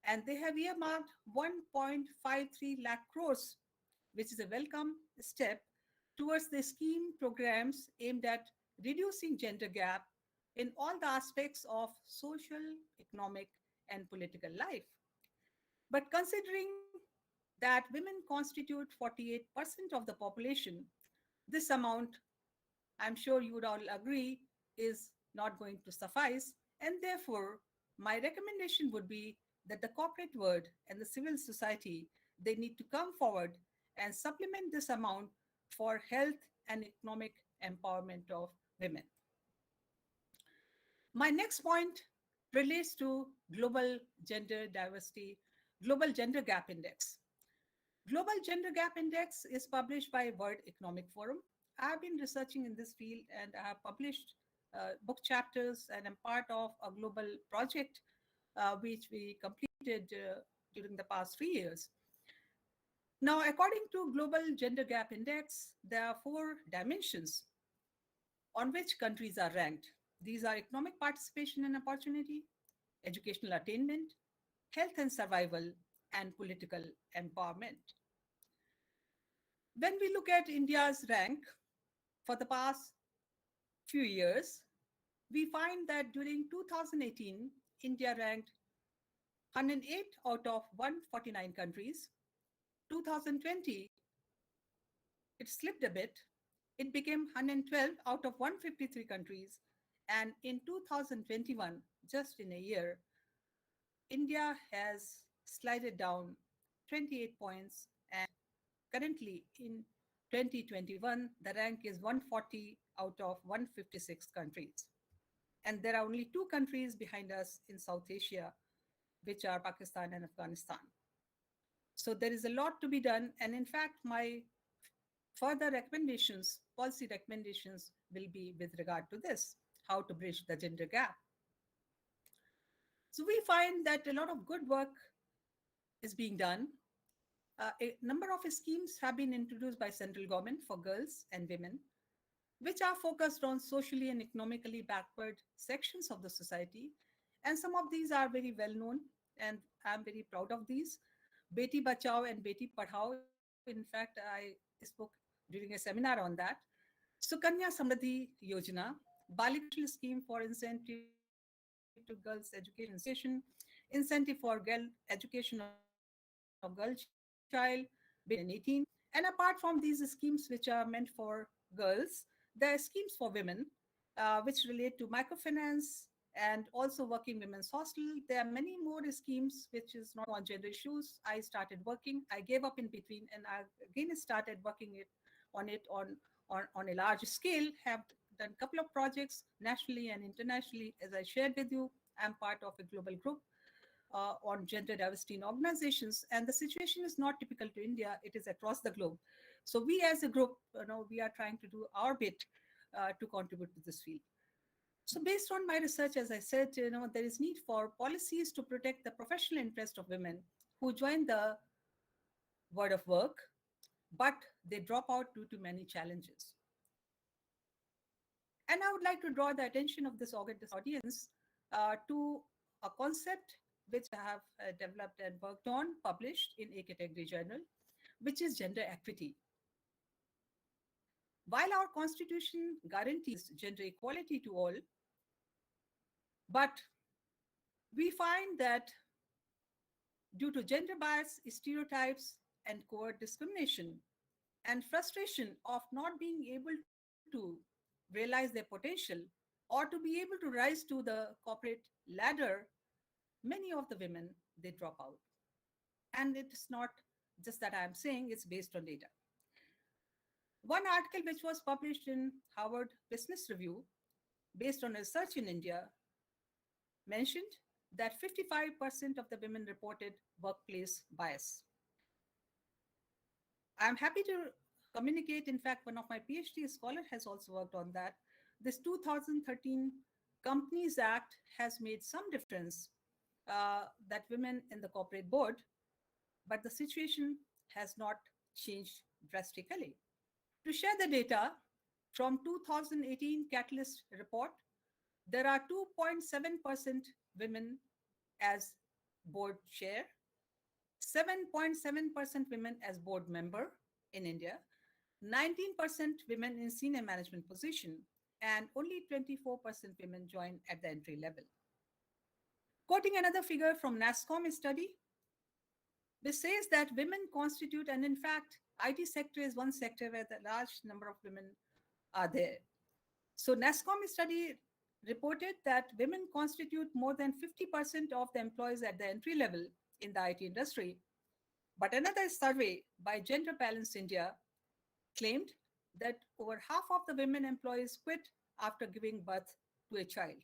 M: and they have earmarked 1.53 lakh crores, which is a welcome step towards the scheme programs aimed at reducing gender gap in all the aspects of social, economic, and political life. But considering that women constitute 48% of the population, this amount, I'm sure you would all agree, is not going to suffice. And therefore, my recommendation would be that the corporate world and the civil society, they need to come forward and supplement this amount for health and economic empowerment of women. My next point relates to Global Gender Diversity, Global Gender Gap Index. Global Gender Gap Index is published by World Economic Forum. I have been researching in this field, and I have published book chapters, and I'm part of a global project which we completed during the past 3 years. Now, according to Global Gender Gap Index, there are 4 dimensions on which countries are ranked. These are economic participation and opportunity, educational attainment, health and survival, and political empowerment. When we look at India's rank for the past few years, we find that during 2018, India ranked 108 out of 149 countries. 2020, it slipped a bit. It became 112 out of 153 countries. And in 2021, just in a year, India has slided down 28 points, and currently in 2021, the rank is 140 out of 156 countries. And there are only 2 countries behind us in South Asia, which are Pakistan and Afghanistan. So there is a lot to be done. And in fact, my further recommendations, policy recommendations, will be with regard to this, how to bridge the gender gap. So we find that a lot of good work is being done. A number of schemes have been introduced by central government for girls and women, which are focused on socially and economically backward sections of the society. And some of these are very well known, and I'm very proud of these. Beti Bachao and Beti Padhao. In fact, I spoke during a seminar on that. Sukanya Samriddhi Yojana, Balika scheme for incentive to girls' education, incentive for girl education of girl child, in 18. And apart from these schemes which are meant for girls, there are schemes for women which relate to microfinance and also working women's hostel. There are many more schemes which is not on gender issues. I started working, I gave up in between, and I again started working on a large scale, have done a couple of projects nationally and internationally. As I shared with you, I'm part of a global group on gender diversity in organizations, and the situation is not typical to India, it is across the globe. So we as a group, we are trying to do our bit to contribute to this field. So based on my research, as I said, there is need for policies to protect the professional interest of women who join the world of work, but they drop out due to many challenges. And I would like to draw the attention of this audience to a concept which I have developed and worked on, published in a category journal, which is gender equity. While our constitution guarantees gender equality to all, but we find that due to gender bias, stereotypes, and covert discrimination, and frustration of not being able to realize their potential or to be able to rise to the corporate ladder, many of the women, they drop out. And it's not just that I'm saying, it's based on data. One article which was published in Harvard Business Review, based on research in India, mentioned that 55% of the women reported workplace bias. I'm happy to communicate. In fact, one of my PhD scholars has also worked on that. This 2013 Companies Act has made some difference that women in the corporate board, but the situation has not changed drastically. To share the data from 2018 Catalyst report, there are 2.7% women as board chair, 7.7% women as board member in India, 19% women in senior management position, and only 24% women join at the entry level. Quoting another figure from NASSCOM study, this says that women constitute, and in fact, IT sector is one sector where the large number of women are there. So NASSCOM study reported that women constitute more than 50% of the employees at the entry level in the IT industry. But another survey by Gender Balance India claimed that over half of the women employees quit after giving birth to a child.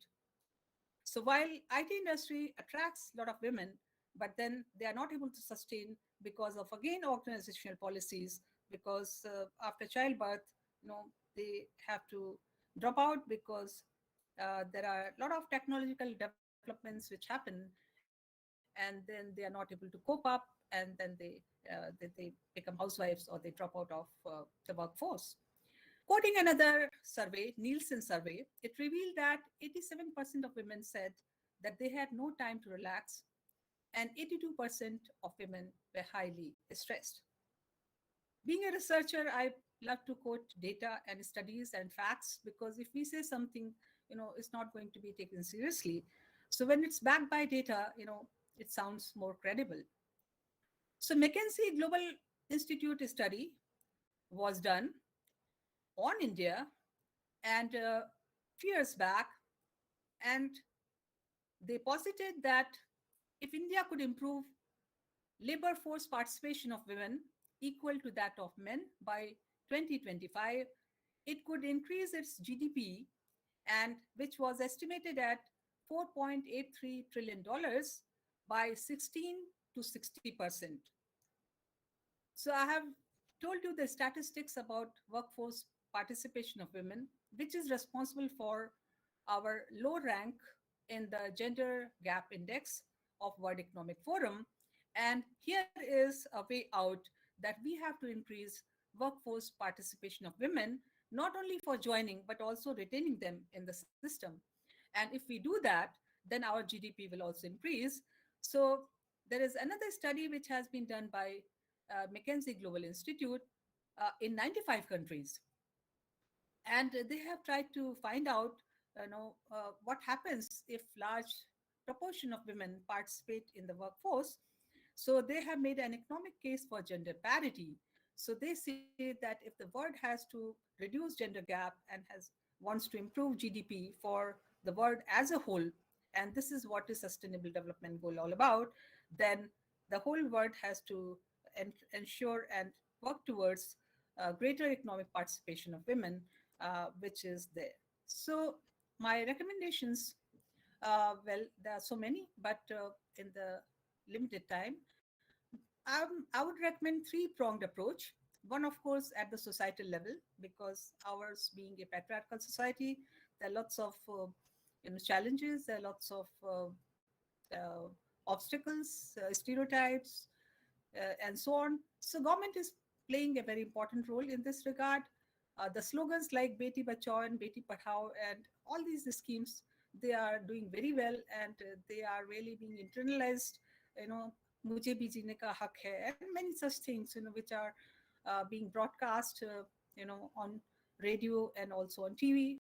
M: So while IT industry attracts a lot of women, but then they are not able to sustain because of, again, organizational policies, because after childbirth, they have to drop out because there are a lot of technological developments which happen, and then they are not able to cope up, and then they become housewives or they drop out of the workforce. Quoting another survey, Nielsen survey, it revealed that 87% of women said that they had no time to relax, and 82% of women were highly stressed. Being a researcher, I love to quote data and studies and facts, because if we say something, it's not going to be taken seriously. So when it's backed by data, it sounds more credible. So McKinsey Global Institute study was done on India and a few years back, and they posited that if India could improve labor force participation of women equal to that of men by 2025, it could increase its GDP, and which was estimated at $4.83 trillion by 16 to 60%. So I have told you the statistics about workforce participation of women, which is responsible for our low rank in the Gender Gap Index of World Economic Forum. And here is a way out, that we have to increase workforce participation of women, not only for joining, but also retaining them in the system. And if we do that, then our GDP will also increase. So there is another study which has been done by McKinsey Global Institute in 95 countries. And they have tried to find out what happens if large proportion of women participate in the workforce. So they have made an economic case for gender parity. So they say that if the world has to reduce gender gap and wants to improve GDP for the world as a whole, and this is what is Sustainable Development Goal all about, then the whole world has to ensure and work towards greater economic participation of women, which is there. So my recommendations, well, there are so many, but in the limited time, I would recommend three-pronged approach. One, of course, at the societal level, because ours being a patriarchal society, there are lots of challenges, there are lots of obstacles, stereotypes, and so on. So government is playing a very important role in this regard. The slogans like Beti Bachao and Beti Padhao and all these schemes, they are doing very well, and they are really being internalized. Mujhe bhi jeene ka hak hai, and many such things, which are being broadcast, on radio and also on TV.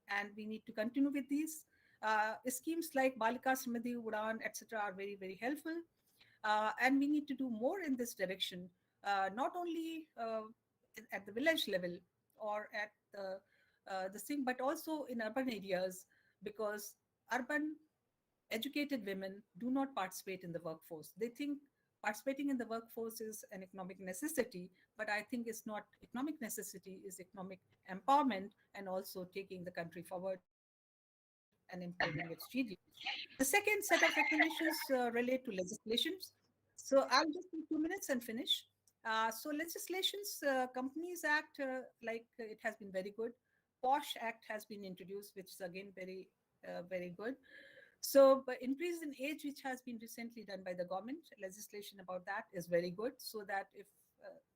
M: And we need to continue with these. Schemes like Balika Samriddhi Udan, etc., are very, very helpful. And we need to do more in this direction, not only at the village level or at the thing, but also in urban areas, because urban educated women do not participate in the workforce. They think participating in the workforce is an economic necessity, but I think it's not economic necessity, it's economic empowerment, and also taking the country forward and improving its GDP. The second set of recommendations relate to legislations. So I'll just take 2 minutes and finish. So legislations, Companies Act, it has been very good. POSH Act has been introduced, which is again very, very good. So increase in age, which has been recently done by the government, legislation about that is very good, so that if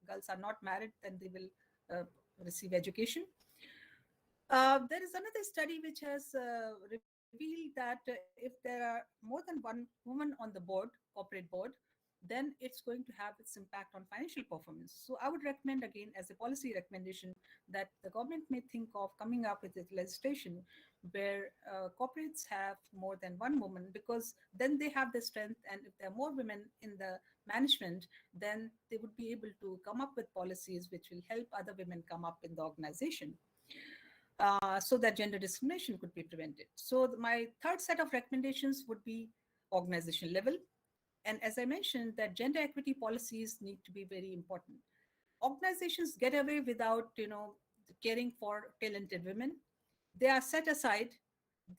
M: girls are not married, then they will receive education. There is another study which has revealed that if there are more than one woman on the board, corporate board, then it's going to have its impact on financial performance. So I would recommend, again, as a policy recommendation, that the government may think of coming up with a legislation where corporates have more than one woman, because then they have the strength, and if there are more women in the management, then they would be able to come up with policies which will help other women come up in the organization. So that gender discrimination could be prevented. So my third set of recommendations would be organization level. And as I mentioned, that gender equity policies need to be very important. Organizations get away without, caring for talented women. They are set aside.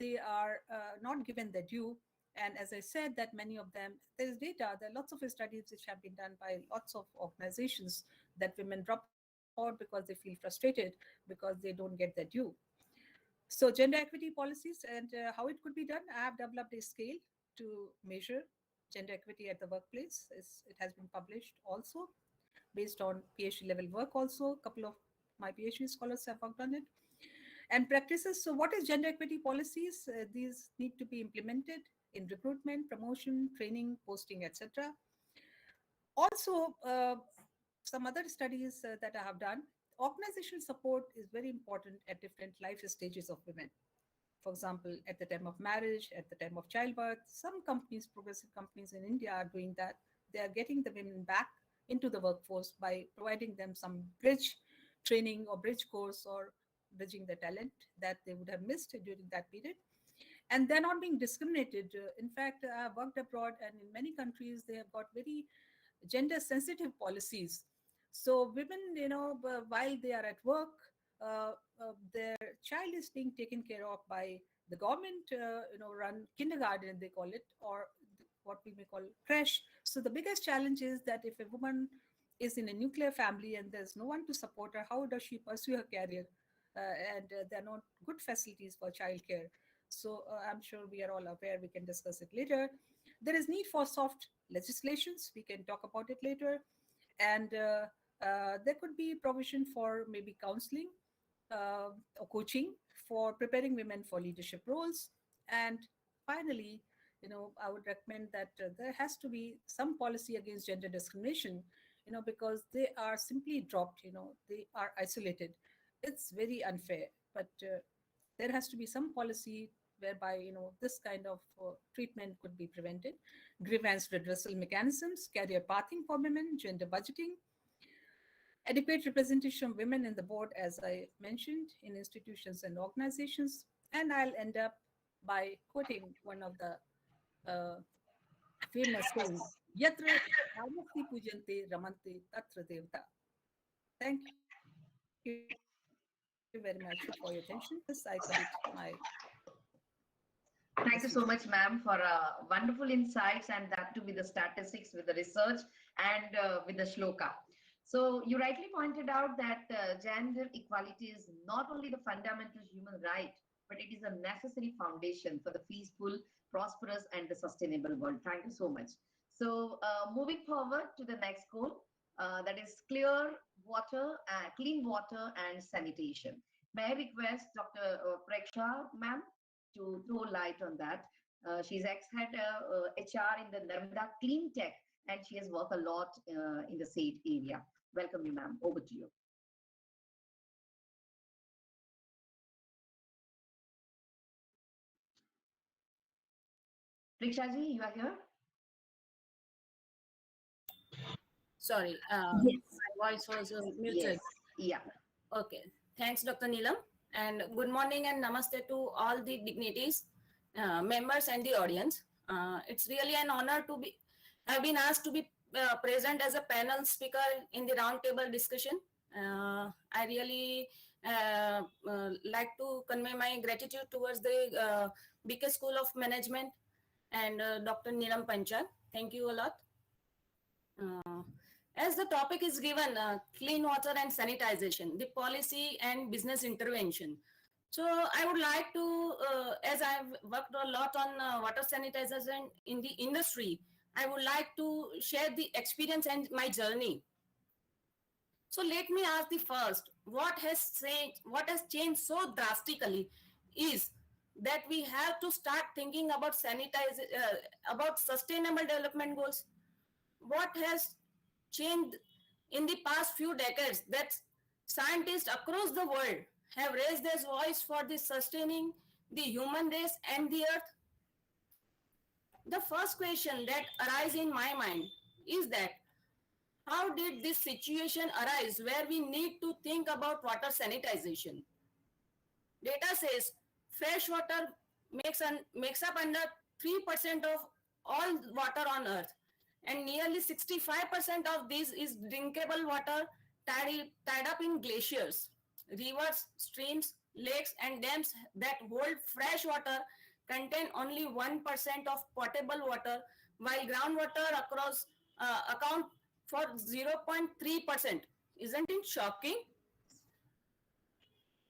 M: They are not given their due. And as I said, that many of them, there's data, there are lots of studies which have been done by lots of organizations that women drop out because they feel frustrated because they don't get their due. So gender equity policies and how it could be done, I have developed a scale to measure gender equity at the workplace. It has been published also based on PhD level work also. A couple of my PhD scholars have worked on it. And practices. So what is gender equity policies? These need to be implemented in recruitment, promotion, training, posting, etc. Also, some other studies that I have done, organizational support is very important at different life stages of women. For example, at the time of marriage, at the time of childbirth, some companies, progressive companies in India are doing that. They are getting the women back into the workforce by providing them some bridge training or bridge course, or bridging the talent that they would have missed during that period. And they're not being discriminated. In fact, I've worked abroad, and in many countries, they have got very gender sensitive policies. So women, while they are at work, their child is being taken care of by the government, run kindergarten, they call it, or what we may call creche. So the biggest challenge is that if a woman is in a nuclear family and there's no one to support her, how does she pursue her career? And there are not good facilities for childcare. So I'm sure we are all aware, we can discuss it later. There is need for soft legislations. We can talk about it later. And there could be provision for maybe counseling or coaching for preparing women for leadership roles. And finally, I would recommend that there has to be some policy against gender discrimination, because they are simply dropped, they are isolated. It's very unfair, but there has to be some policy whereby, this kind of treatment could be prevented. Grievance redressal mechanisms, career pathing for women, gender budgeting, adequate representation of women in the board, as I mentioned, in institutions and organizations. And I'll end up by quoting one of the famous sayings, Yatra Ramasti Pujante Ramante Tatra Devta. Thank you very much for your attention. This I commit my.
A: Thank you so much, ma'am, for wonderful insights, and that too with the statistics, with the research, and with the shloka. So you rightly pointed out that gender equality is not only the fundamental human right, but it is a necessary foundation for the peaceful, prosperous, and the sustainable world. Thank you so much. So moving forward to the next goal, that is clean water and sanitation. May I request Dr. Preksha, ma'am, to throw light on that. She's ex-head HR in the Narmada Clean Tech, and she has worked a lot in the state area. Welcome you, ma'am. Over to you. Preksha ji, you are here?
N: Sorry,
A: Yes.
N: my voice was muted.
A: Yes. Yeah.
N: Okay. Thanks, Dr. Neelam. And good morning and namaste to all the dignitaries, members and the audience. It's really an honor to have been asked to be present as a panel speaker in the roundtable discussion. I really like to convey my gratitude towards the BK School of Management and Dr. Neelam Panchal. Thank you a lot. As the topic is given, clean water and sanitization, the policy and business intervention. So I would like to, as I've worked a lot on water sanitization in the industry, I would like to share the experience and my journey. So let me ask the first, what has changed so drastically is that we have to start thinking about about sustainable development goals. What has changed in the past few decades that scientists across the world have raised their voice for the sustaining the human race and the earth? The first question that arises in my mind is that how did this situation arise where we need to think about water sanitization? Data says fresh water makes up under 3% of all water on earth, and nearly 65% of this is drinkable water tied up in glaciers, rivers, streams, lakes, and dams that hold fresh water contain only 1% of potable water, while groundwater account for 0.3%. Isn't it shocking?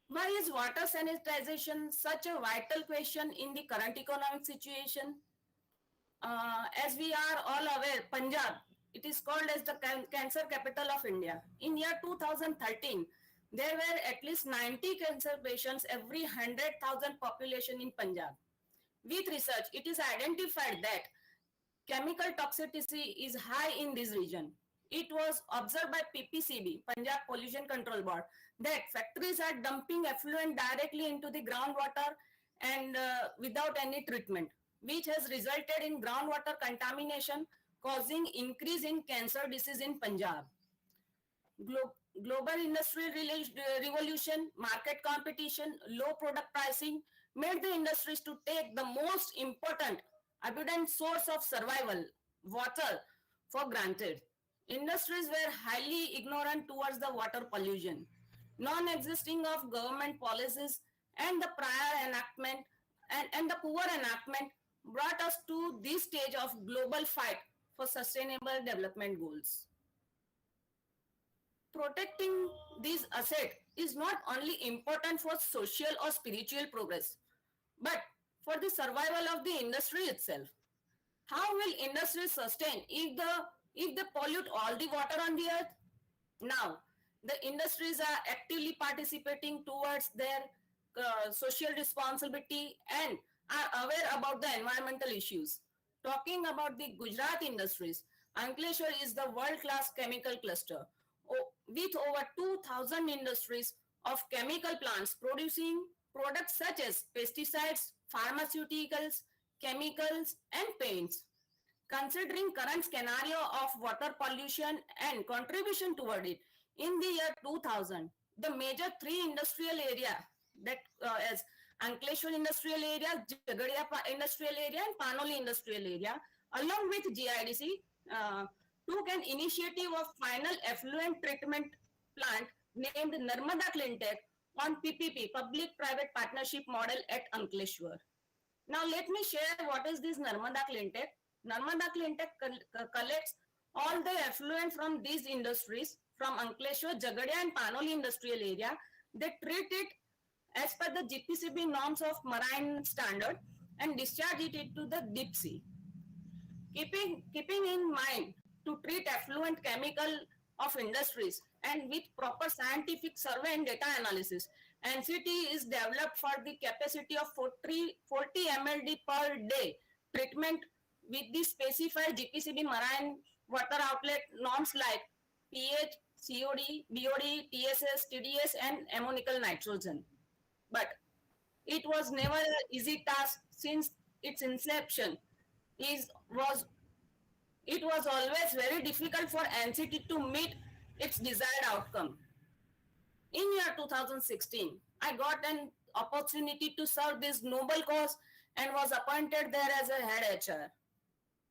N: Why is water sanitization such a vital question in the current economic situation? As we are all aware, Punjab, it is called as the cancer capital of India. In year 2013, there were at least 90 cancer patients every 100,000 population in Punjab. With research, it is identified that chemical toxicity is high in this region. It was observed by PPCB, Punjab Pollution Control Board, that factories are dumping effluent directly into the groundwater and without any treatment, which has resulted in groundwater contamination, causing increase in cancer disease in Punjab. Global industrial revolution, market competition, low product pricing made the industries to take the most important abundant source of survival, water, for granted. Industries were highly ignorant towards the water pollution, non-existing of government policies, and the prior enactment and the poor enactment brought us to this stage of global fight for sustainable development goals. Protecting these assets is not only important for social or spiritual progress, but for the survival of the industry itself. How will industry sustain if they pollute all the water on the earth? Now, the industries are actively participating towards their social responsibility and are aware about the environmental issues. Talking about the Gujarat industries, Ankleshwar is the world-class chemical cluster with over 2,000 industries of chemical plants producing products such as pesticides, pharmaceuticals, chemicals, and paints. Considering current scenario of water pollution and contribution toward it, in the year 2000, the major three industrial area that as Ankleshwar industrial area, Jagadia industrial area, and Panoli industrial area, along with GIDC, took an initiative of final effluent treatment plant named Narmada Cleantech on PPP, Public-Private Partnership Model at Ankleshwar. Now let me share what is this Narmada Cleantech. Narmada Cleantech collects all the effluent from these industries from Ankleshwar, Jagadia and Panoli industrial area. They treat it as per the GPCB norms of marine standard and discharge it into the deep sea. Keeping in mind to treat effluent chemical of industries and with proper scientific survey and data analysis, NCT is developed for the capacity of 40 mld per day treatment with the specified GPCB marine water outlet norms like pH, COD, BOD, TSS, TDS and ammonical nitrogen. But it was never an easy task since its inception. It was always very difficult for NCT to meet its desired outcome. In year 2016, I got an opportunity to serve this noble cause and was appointed there as a head HR.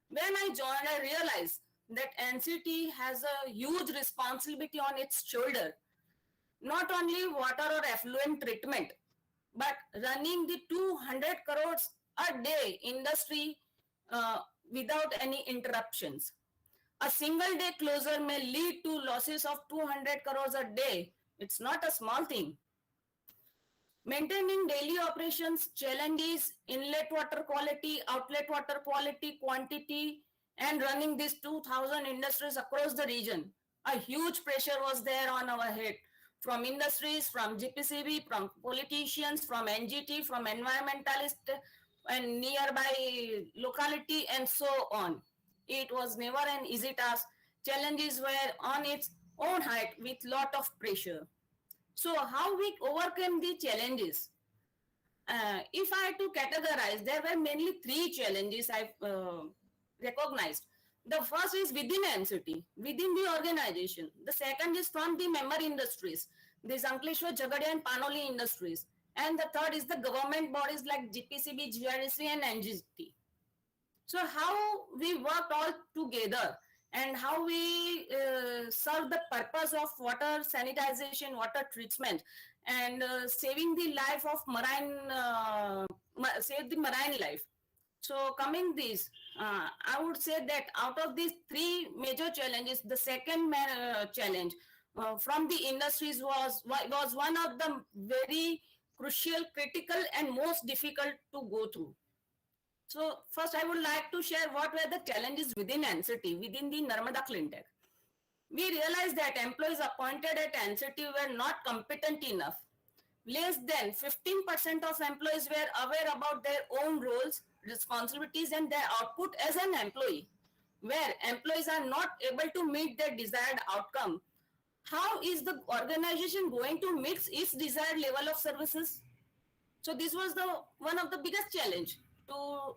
N: When I joined, I realized that NCT has a huge responsibility on its shoulder. Not only water or effluent treatment, but running the 200 crores a day industry without any interruptions. A single day closure may lead to losses of 200 crores a day. It's not a small thing. Maintaining daily operations, challenges, inlet water quality, outlet water quality, quantity, and running these 2,000 industries across the region. A huge pressure was there on our head from industries, from GPCB, from politicians, from NGT, from environmentalists and nearby locality and so on. It was never an easy task. Challenges were on its own height with lot of pressure. So how we overcame the challenges? If I had to categorize, there were mainly three challenges I recognized. The first is within NCT, within the organization. The second is from the member industries, the Ankleshwar, Jagadia and Panoli industries. And the third is the government bodies like GPCB, GRDC and NGT. So how we worked all together and how we serve the purpose of water sanitization, water treatment and saving the life of marine, save the marine life. So coming this, I would say that out of these three major challenges, the second challenge from the industries was one of the very crucial, critical and most difficult to go through. So first I would like to share what were the challenges within NCT, within the Narmada Cleantech. We realized that employees appointed at NCT were not competent enough. Less than 15% of employees were aware about their own roles, responsibilities and their output as an employee. Where employees are not able to meet their desired outcome, how is the organization going to meet its desired level of services? So this was one of the biggest challenge to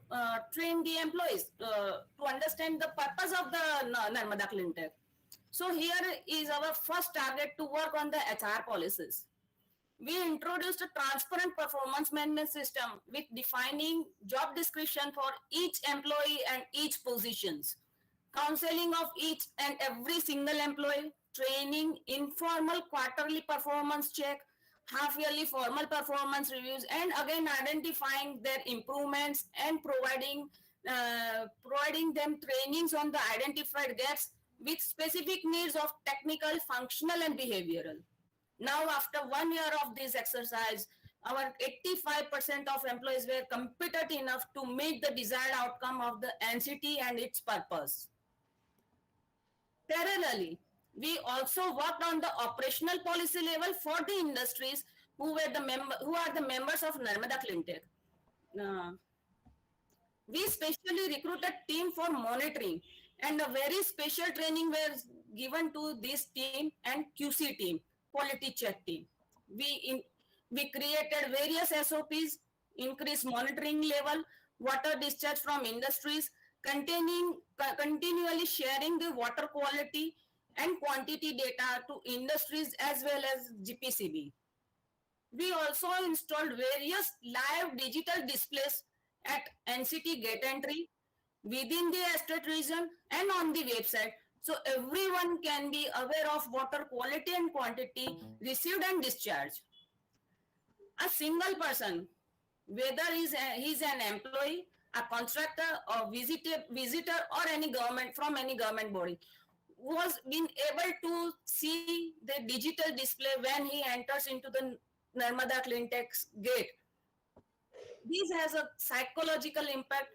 N: train the employees to understand the purpose of the Narmada Cleantech. So here is our first target to work on the HR policies. We introduced a transparent performance management system with defining job description for each employee and each positions, counseling of each and every single employee, training, informal quarterly performance check, half-yearly formal performance reviews, and again identifying their improvements and providing them trainings on the identified gaps with specific needs of technical, functional, and behavioral. Now, after 1 year of this exercise, our 85% of employees were competent enough to meet the desired outcome of the NCT and its purpose. Parallelly, we also worked on the operational policy level for the industries who are the members of Narmada Cleantech. We specially recruited team for monitoring, and a very special training was given to this team and QC team, quality check team. We created various SOPs, increased monitoring level, water discharge from industries, continually sharing the water quality and quantity data to industries as well as GPCB. We also installed various live digital displays at NCT gate entry, within the estate region and on the website, so everyone can be aware of water quality and quantity received and discharged. A single person, whether he's an employee, a contractor or visitor or any government from any government body, was been able to see the digital display when he enters into the Narmada Cleantech gate. This has a psychological impact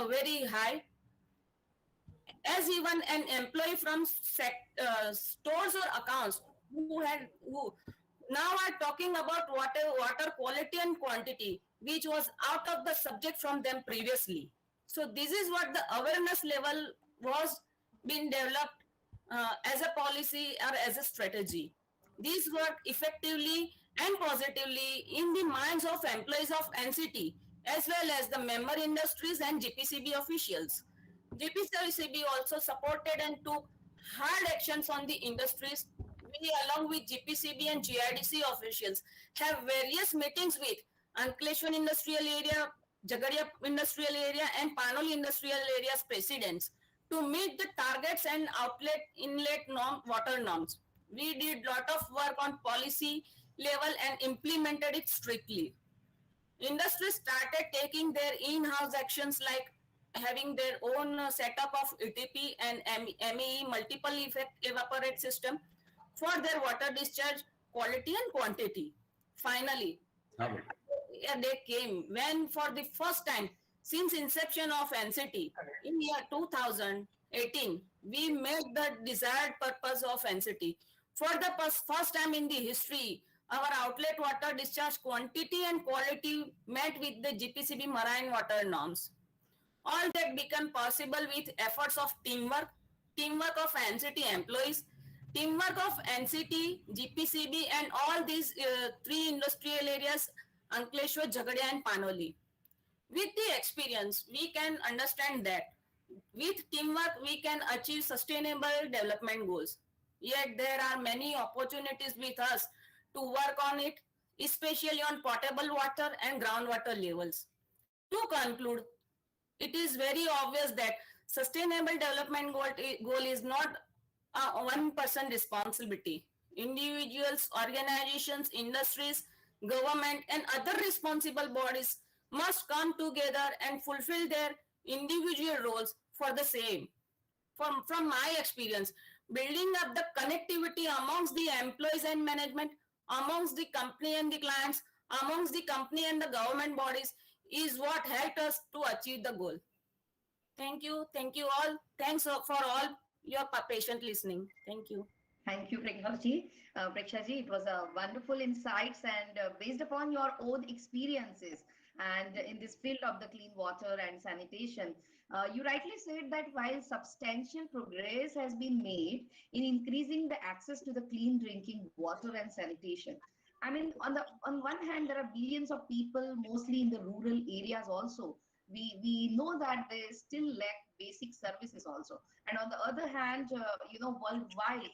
N: very high, as even an employee from stores or accounts who now are talking about water quality and quantity, which was out of the subject from them previously. So this is what the awareness level was being developed as a policy or as a strategy. These work effectively and positively in the minds of employees of NCT as well as the member industries and GPCB officials. GPCB also supported and took hard actions on the industries. We, along with GPCB and GIDC officials, have various meetings with Ankleshwar Industrial Area, Jagadia Industrial Area, and Panoli Industrial Areas presidents to meet the targets and outlet inlet water norms. We did lot of work on policy level and implemented it strictly. Industry started taking their in-house actions like having their own setup of UTP and MEE multiple effect evaporate system for their water discharge quality and quantity. Finally, a day came when for the first time since inception of NCT in year 2018, we made the desired purpose of NCT. For the first time in the history, our outlet water discharge quantity and quality met with the GPCB marine water norms. All that became possible with efforts of teamwork of NCT employees, teamwork of NCT, GPCB, and all these three industrial areas, Ankleshwar, Jagadia, and Panoli. With the experience, we can understand that with teamwork, we can achieve sustainable development goals. Yet there are many opportunities with us to work on it, especially on potable water and groundwater levels. To conclude, it is very obvious that sustainable development goal is not a one-person responsibility. Individuals, organizations, industries, government, and other responsible bodies must come together and fulfill their individual roles for the same. From my experience, building up the connectivity amongst the employees and management, amongst the company and the clients, amongst the company and the government bodies is what helped us to achieve the goal. Thank you all. Thanks for all your patient listening. Thank you.
A: Thank you, Prekshaji. It was a wonderful insights and based upon your own experiences and in this field of the clean water and sanitation, you rightly said that while substantial progress has been made in increasing the access to the clean drinking water and sanitation. I mean, on one hand, there are billions of people, mostly in the rural areas also. We know that they still lack basic services also. And on the other hand, worldwide,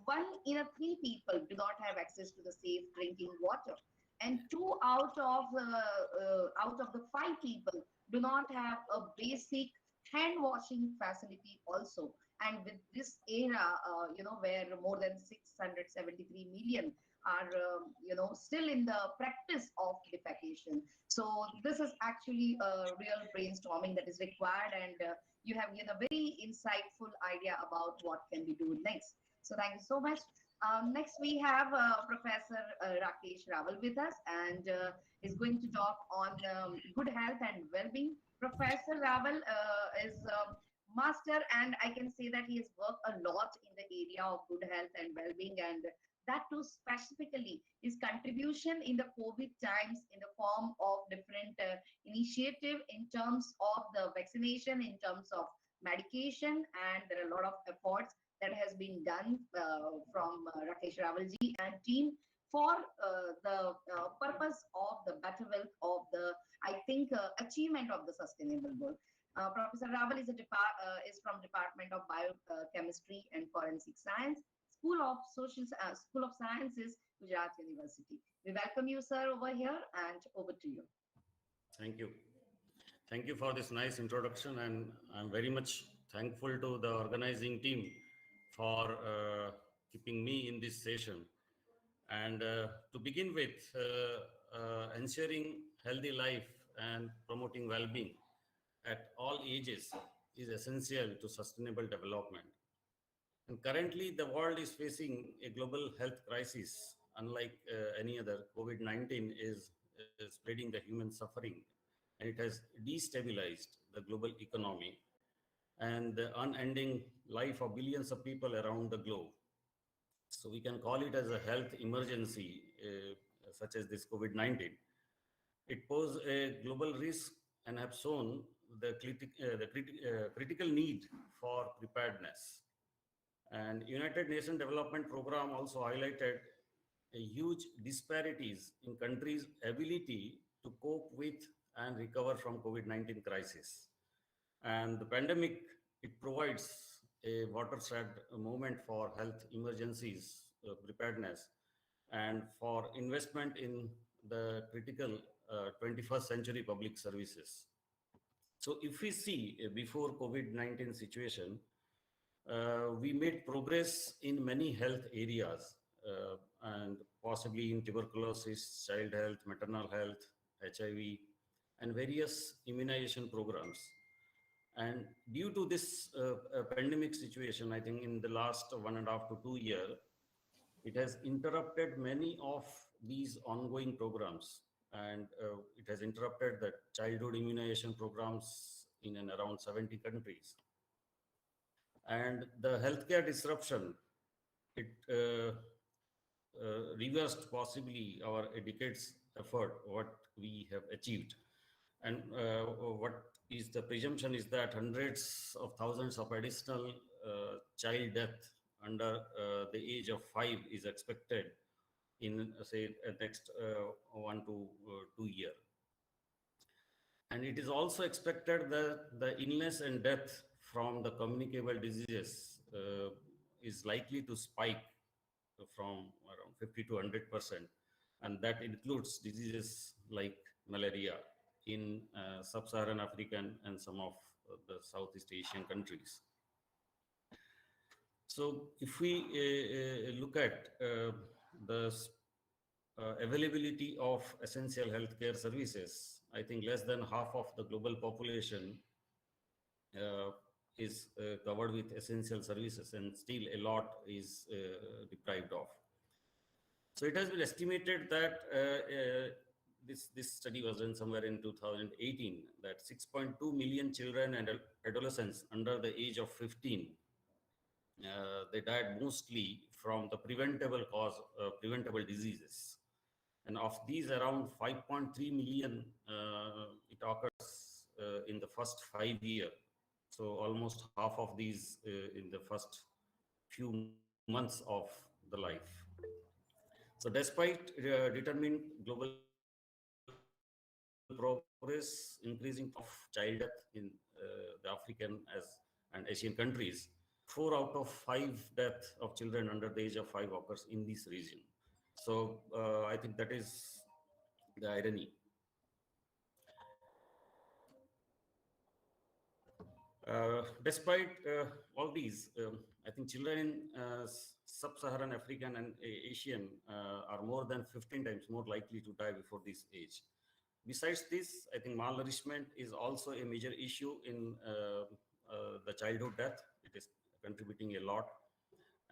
A: one in three people do not have access to the safe drinking water, and 2 out of the 5 people do not have a basic hand washing facility also. And with this era, where more than 673 million are, still in the practice of defecation. So this is actually a real brainstorming that is required, and you have given a very insightful idea about what can we do next. So thank you so much. Next, we have Professor Rakesh Rawal with us, and is going to talk on good health and well-being. Professor Rawal is master, and I can say that he has worked a lot in the area of good health and well-being, and that too specifically his contribution in the COVID times in the form of different initiative in terms of the vaccination, in terms of medication, and there are a lot of efforts that has been done from Rakesh Rawalji and team for the purpose of the better wealth of the, achievement of the sustainable goal. Professor Rawal is from Department of Biochemistry and Forensic Science, School of Sciences, Gujarat University. We welcome you, sir, over here, and over to you.
O: Thank you. Thank you for this nice introduction, and I'm very much thankful to the organizing team for keeping me in this session. And to begin with, ensuring healthy life and promoting well-being at all ages is essential to sustainable development. And currently, the world is facing a global health crisis. Unlike any other, COVID-19 is spreading the human suffering, and it has destabilized the global economy and the unending life of billions of people around the globe. So we can call it as a health emergency, such as this COVID-19. It poses a global risk and have shown the critical need for preparedness. And United Nations Development Program also highlighted a huge disparities in countries' ability to cope with and recover from COVID-19 crisis. And the pandemic, it provides a watershed moment for health emergencies preparedness and for investment in the critical 21st century public services. So if we see before COVID-19 situation, we made progress in many health areas and possibly in tuberculosis, child health, maternal health, HIV, and various immunization programs. And due to this pandemic situation, I think in the last 1.5 to 2 years, it has interrupted many of these ongoing programs. And it has interrupted the childhood immunization programs in and around 70 countries. And the healthcare disruption, it reversed possibly our decades effort, what we have achieved. And what is the presumption is that hundreds of thousands of additional child death under the age of 5 is expected in say next 1 to 2 years. And it is also expected that the illness and death from the communicable diseases is likely to spike from around 50 to 100%. And that includes diseases like malaria in sub-Saharan African and some of the Southeast Asian countries. So if we look at the availability of essential healthcare services, I think less than half of the global population is covered with essential services, and still a lot is deprived of. So it has been estimated that this study was done somewhere in 2018, that 6.2 million children and adolescents under the age of 15, they died mostly from the preventable diseases. And of these, around 5.3 million, it occurs in the first 5 years. So almost half of these in the first few months of the life. So despite determined global progress, increasing of child death in the African and Asian countries, 4 out of 5 deaths of children under the age of 5 occurs in this region. So I think that is the irony. Despite all these, I think children in sub-Saharan African and Asian are more than 15 times more likely to die before this age. Besides this, I think malnourishment is also a major issue in the childhood death. It is contributing a lot.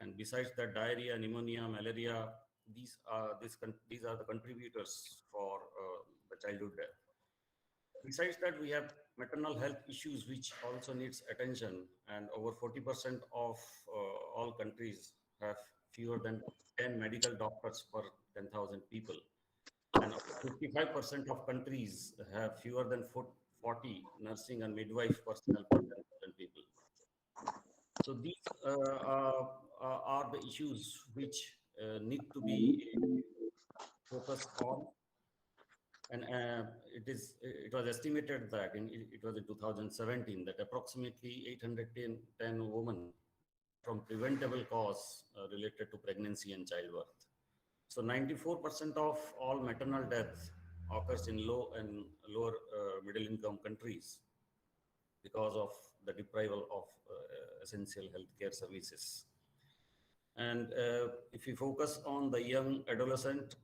O: And besides that, diarrhea, pneumonia, malaria, these are the contributors for the childhood death. Besides that, we have maternal health issues, which also needs attention. And over 40% of all countries have fewer than 10 medical doctors per 10,000 people. And 55% of countries have fewer than 40 nursing and midwife personnel per 10,000 people. So these are the issues which need to be focused on. And it was estimated that it was in 2017 that approximately 810 women from preventable cause related to pregnancy and childbirth. So 94% of all maternal death occurs in low and lower middle income countries because of the deprival of essential healthcare services. And if we focus on the young adolescent,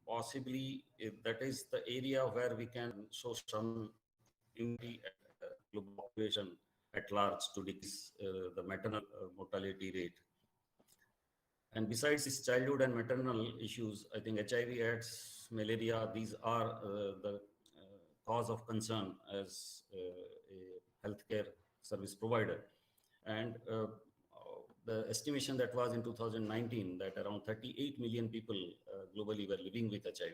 O: possibly that is the area where we can show some immunity at global population at large to decrease the maternal mortality rate. And besides these childhood and maternal issues, I think HIV, AIDS, malaria, these are the cause of concern as a healthcare service provider. And the estimation that was in 2019 that around 38 million people globally were living with HIV.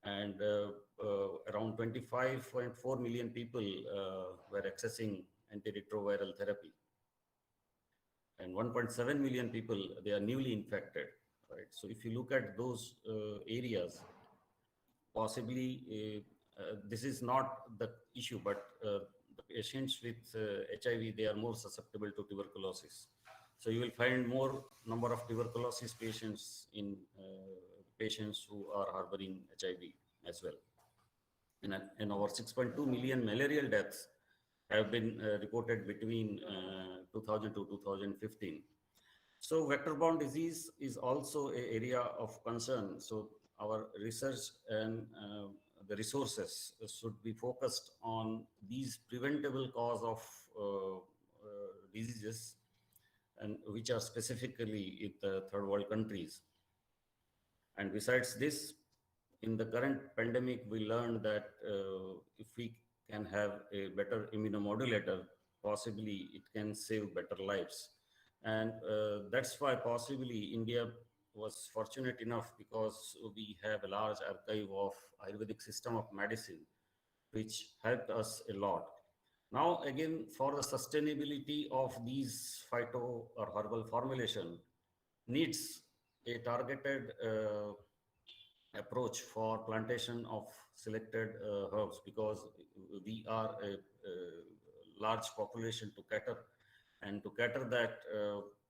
O: And around 25.4 million people were accessing antiretroviral therapy. And 1.7 million people, they are newly infected, right? So if you look at those areas, possibly this is not the issue, but the patients with HIV, they are more susceptible to tuberculosis. So you will find more number of tuberculosis patients in patients who are harboring HIV as well. And over 6.2 million malarial deaths have been reported between 2000 to 2015. So vector-borne disease is also an area of concern. So our research and the resources should be focused on these preventable cause of diseases, and which are specifically in the third world countries. And besides this, in the current pandemic, we learned that if we can have a better immunomodulator, possibly it can save better lives. And that's why possibly India was fortunate enough, because we have a large archive of Ayurvedic system of medicine, which helped us a lot. Now, again, for the sustainability of these phyto or herbal formulation needs a targeted approach for plantation of selected herbs, because we are a large population to cater, and to cater that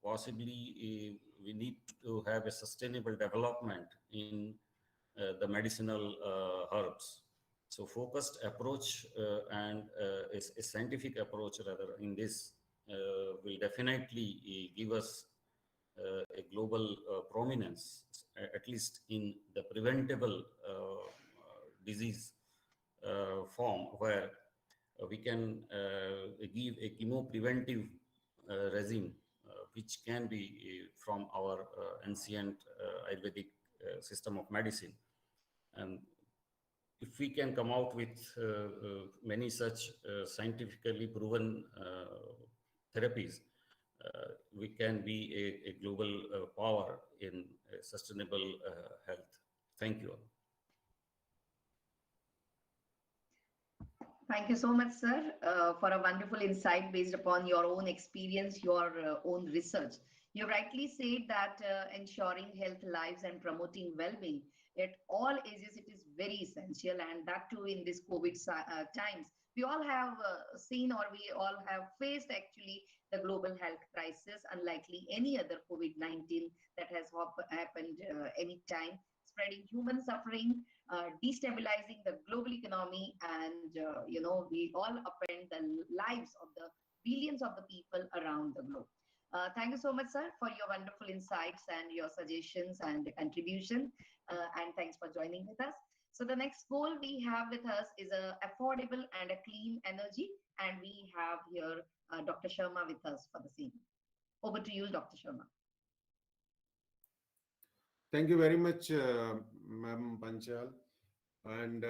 O: possibly we need to have a sustainable development in the medicinal herbs. So focused approach and a scientific approach rather in this will definitely give us a global prominence, at least in the preventable disease form, where we can give a chemopreventive regime, which can be from our ancient Ayurvedic system of medicine. And if we can come out with many such scientifically proven therapies, we can be a global power in sustainable health. Thank you.
A: Thank you so much, sir, for a wonderful insight based upon your own experience, your own research. You rightly said that ensuring health lives and promoting well-being at all ages, it is very essential, and that too in this COVID times. We all have seen, or we all have faced actually the global health crisis, unlikely any other COVID-19 that has happened any time, spreading human suffering, destabilizing the global economy, and we all upend the lives of the billions of the people around the globe. Thank you so much, sir, for your wonderful insights and your suggestions and contribution, and thanks for joining with us. So the next goal we have with us is a affordable and a clean energy, and we have here Dr. Sharma with us for the same. Over to you, Dr. Sharma.
C: Thank you very much, Ma'am Panchal. And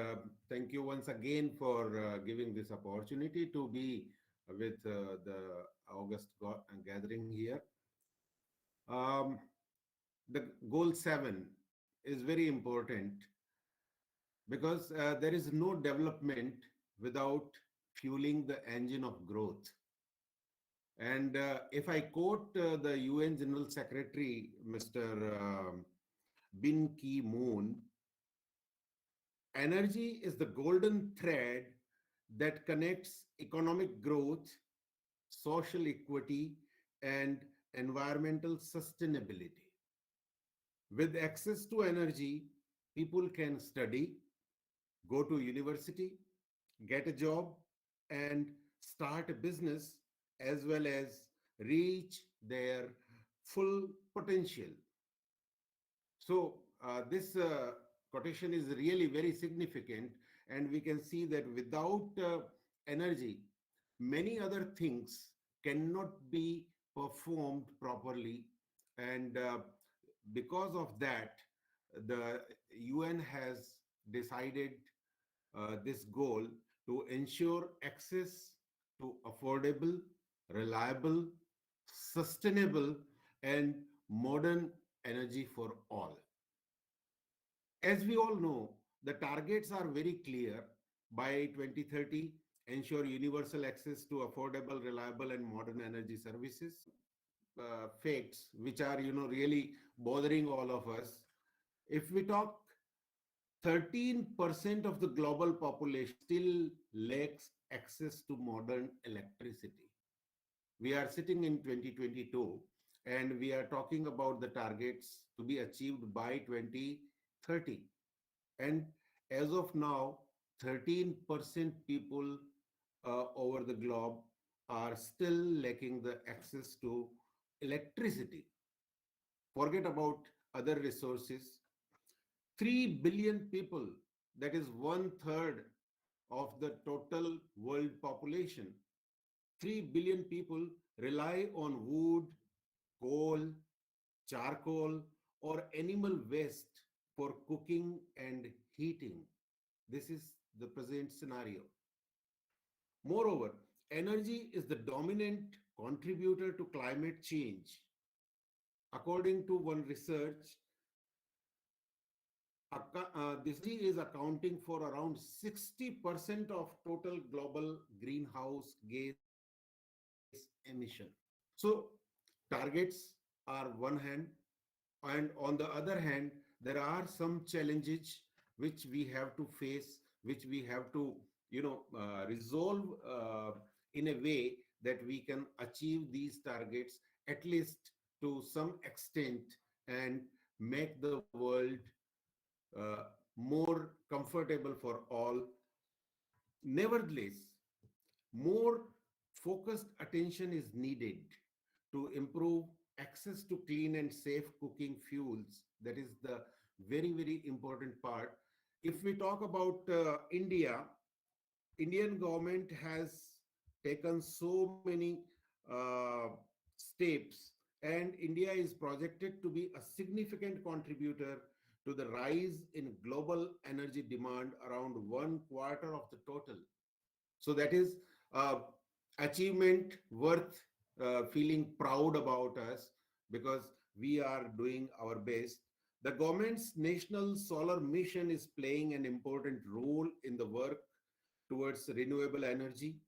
C: thank you once again for giving this opportunity to be with the August gathering here. The goal 7 is very important, because there is no development without fueling the engine of growth. And if I quote the UN General Secretary, Mr. Ban Ki-moon, energy is the golden thread that connects economic growth, social equity, and environmental sustainability. With access to energy, people can study, go to university, get a job, and start a business, as well as reach their full potential. So this quotation is really very significant, and we can see that without energy, many other things cannot be performed properly. And because of that, the UN has decided this goal to ensure access to affordable, reliable, sustainable, and modern energy for all. As we all know, the targets are very clear. By 2030, ensure universal access to affordable, reliable, and modern energy services. Facts which are, really bothering all of us. If we talk, 13% of the global population still lacks access to modern electricity. We are sitting in 2022 and we are talking about the targets to be achieved by 2030. And as of now, 13% people over the globe are still lacking the access to electricity. Forget about other resources. 3 billion people, that is one third of the total world population. 3 billion people rely on wood, coal, charcoal, or animal waste for cooking and heating. This is the present scenario. Moreover, energy is the dominant contributor to climate change. According to one research, this is accounting for around 60% of total global greenhouse gas emission. So targets are one hand, and on the other hand, there are some challenges which we have to face, which we have to, resolve in a way that we can achieve these targets at least to some extent and make the world more comfortable for all. Nevertheless, more focused attention is needed to improve access to clean and safe cooking fuels. That is the very, very important part. If we talk about Indian government has taken so many steps, and India is projected to be a significant contributor to the rise in global energy demand, around 1/4 of the total. So that is achievement worth feeling proud about us, because we are doing our best. The government's national solar mission is playing an important role in the work towards renewable energy,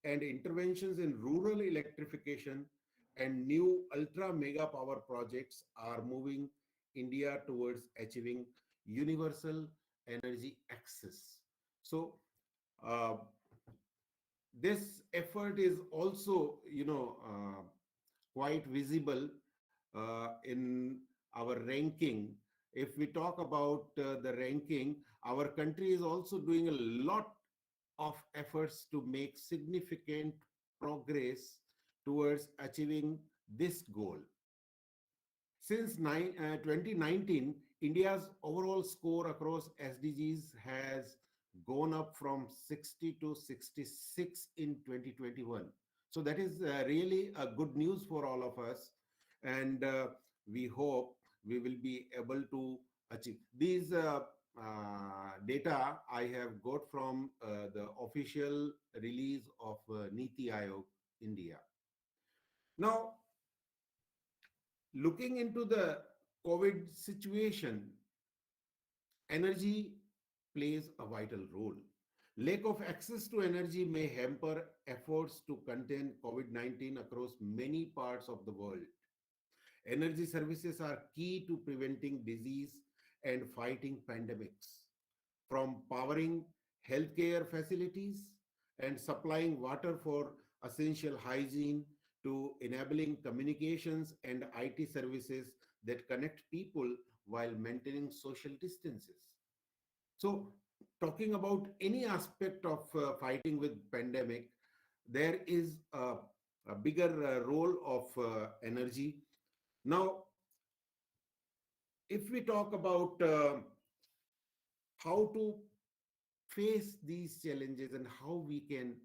C: and interventions in rural electrification and new ultra mega power projects are moving India towards achieving universal energy access. So this effort is also, quite visible in our ranking. If we talk about the ranking, our country is also doing a lot of efforts to make significant progress towards achieving this goal. Since 2019, India's overall score across SDGs has gone up from 60 to 66 in 2021. So that is really a good news for all of us. And we hope we will be able to achieve. These data I have got from the official release of Niti Aayog, India. Now, looking into the COVID situation, energy plays a vital role. Lack of access to energy may hamper efforts to contain COVID-19 across many parts of the world. Energy services are key to preventing disease and fighting pandemics. From powering healthcare facilities and supplying water for essential hygiene to enabling communications and IT services that connect people while maintaining social distances. So, talking about any aspect of fighting with pandemic, there is a bigger role of energy. Now, if we talk about how to face these challenges and how we can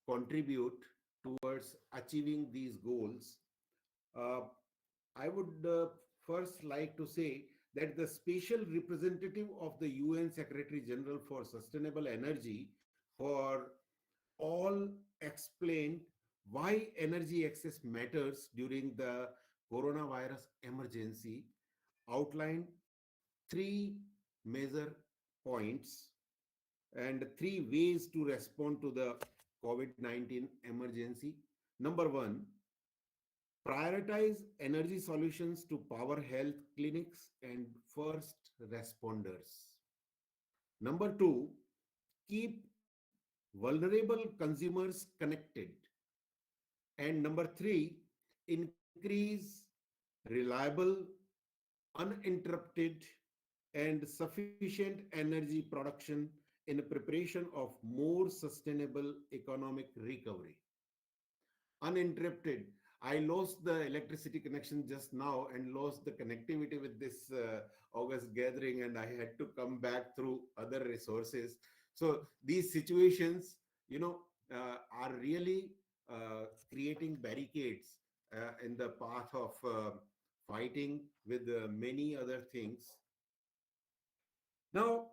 C: contribute towards achieving these goals, uh, I would first like to say that the special representative of the UN Secretary General for Sustainable Energy for all explained why energy access matters during the coronavirus emergency, outlined three major points and three ways to respond to the COVID-19 emergency. Number one, prioritize energy solutions to power health clinics and first responders. Number two, keep vulnerable consumers connected. And number three, increase reliable, uninterrupted, and sufficient energy production in preparation of more sustainable economic recovery. Uninterrupted. I lost the electricity connection just now and lost the connectivity with this August gathering, and I had to come back through other resources. So these situations, are really creating barricades in the path of fighting with many other things. Now,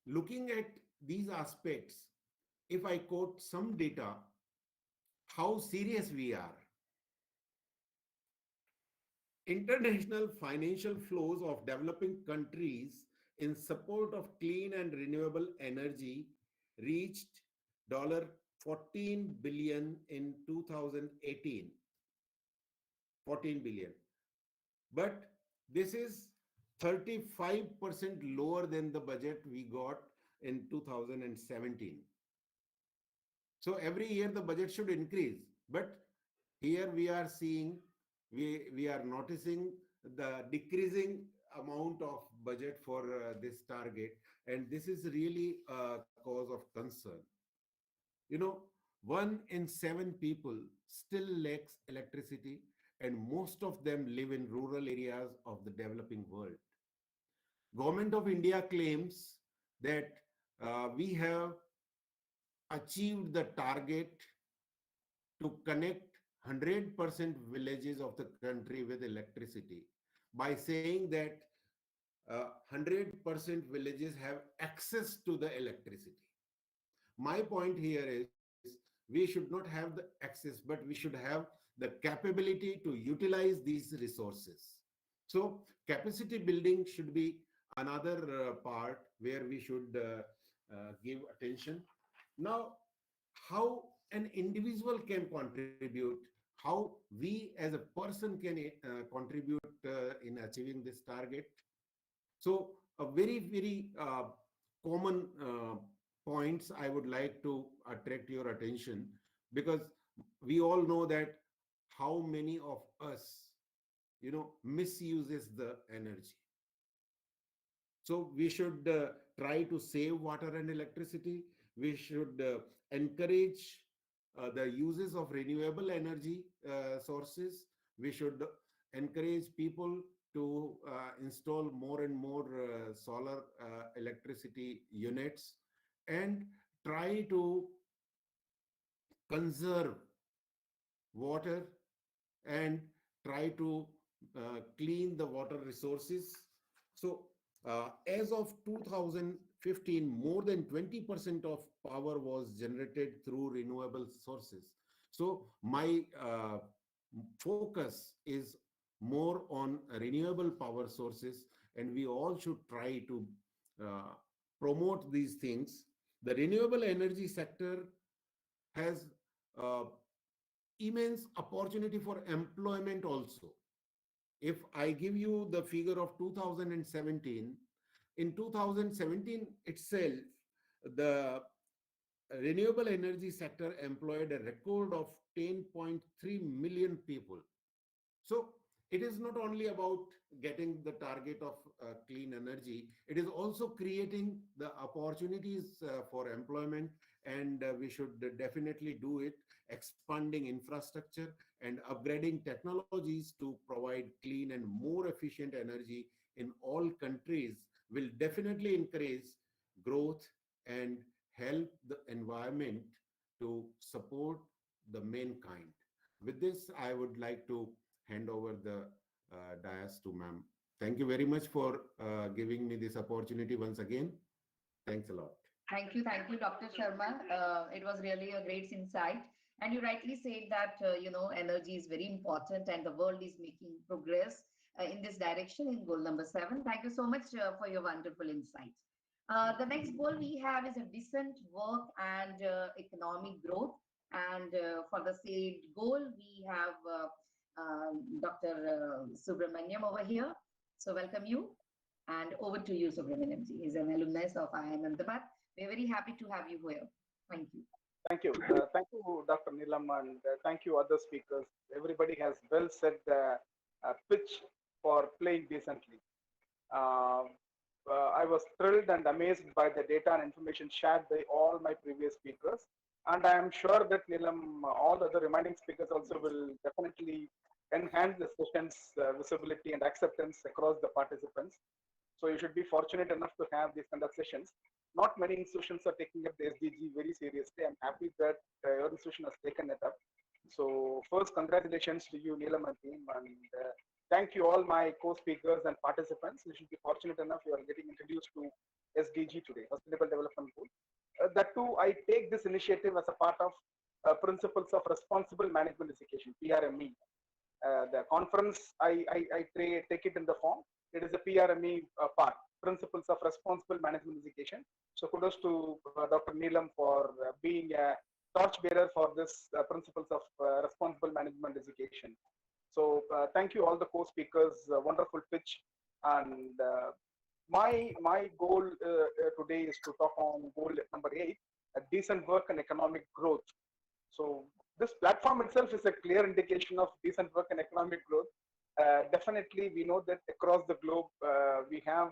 C: looking at these aspects, if I quote some data, how serious we are. International financial flows of developing countries in support of clean and renewable energy reached $14 billion in 2018. 14 billion. But this is 35% lower than the budget we got in 2017. So every year the budget should increase, but here we are seeing, we are noticing the decreasing amount of budget for this target, and this is really a cause of concern. 1 in 7 people still lacks electricity, and most of them live in rural areas of the developing world. Government of India claims that we have achieved the target to connect 100% villages of the country with electricity by saying that 100% villages have access to the electricity. My point here is we should not have the access, but we should have the capability to utilize these resources. So capacity building should be another part where we should give attention. Now, how an individual can contribute, how we as a person can contribute in achieving this target. So a very, very common points I would like to attract your attention, because we all know that how many of us, misuses the energy. So we should try to save water and electricity. We should encourage the uses of renewable energy sources. We should encourage people to install more and more solar electricity units, and try to conserve water and try to clean the water resources. So as of 2015, more than 20% of power was generated through renewable sources. So my focus is more on renewable power sources, and we all should try to promote these things. The renewable energy sector has immense opportunity for employment also. If I give you the figure of 2017, in 2017 itself, the renewable energy sector employed a record of 10.3 million people. So it is not only about getting the target of clean energy, it is also creating the opportunities for employment, and we should definitely do it, expanding infrastructure and upgrading technologies to provide clean and more efficient energy in all countries will definitely encourage growth and help the environment to support the mankind. With this, I would like to hand over the dais to ma'am. Thank you very much for giving me this opportunity once again. Thanks a lot.
A: Thank you, Dr. Sharma. It was really a great insight. And you rightly said that, energy is very important and the world is making progress in this direction in goal number 7. Thank you so much for your wonderful insight. The next goal we have is a decent work and economic growth. And for the said goal, we have Dr. Subramaniam over here. So welcome you. And over to you, Subramaniam ji. He's an alumnus of IIM Ahmedabad. We're very happy to have you here. Thank you.
P: Thank you. Thank you, Dr. Neelam, and thank you, other speakers. Everybody has well said the pitch for playing decently. I was thrilled and amazed by the data and information shared by all my previous speakers. And I am sure that Neelam, all the other remaining speakers also will definitely enhance the session's visibility and acceptance across the participants. So you should be fortunate enough to have these kind of sessions. Not many institutions are taking up the SDG very seriously. I'm happy that your institution has taken it up. So first, congratulations to you, Neelam and team, and thank you all my co-speakers and participants. You should be fortunate enough you are getting introduced to SDG today, Sustainable Development Goal. That too, I take this initiative as a part of Principles of Responsible Management Education, PRME. The conference, I take it in the form. It is a PRME part, Principles of Responsible Management Education. So kudos to Dr. Neelam for being a torchbearer for this Principles of Responsible Management Education. So thank you all the co-speakers, wonderful pitch. And my goal today is to talk on goal number 8, decent work and economic growth. So this platform itself is a clear indication of decent work and economic growth. Definitely, we know that across the globe, we have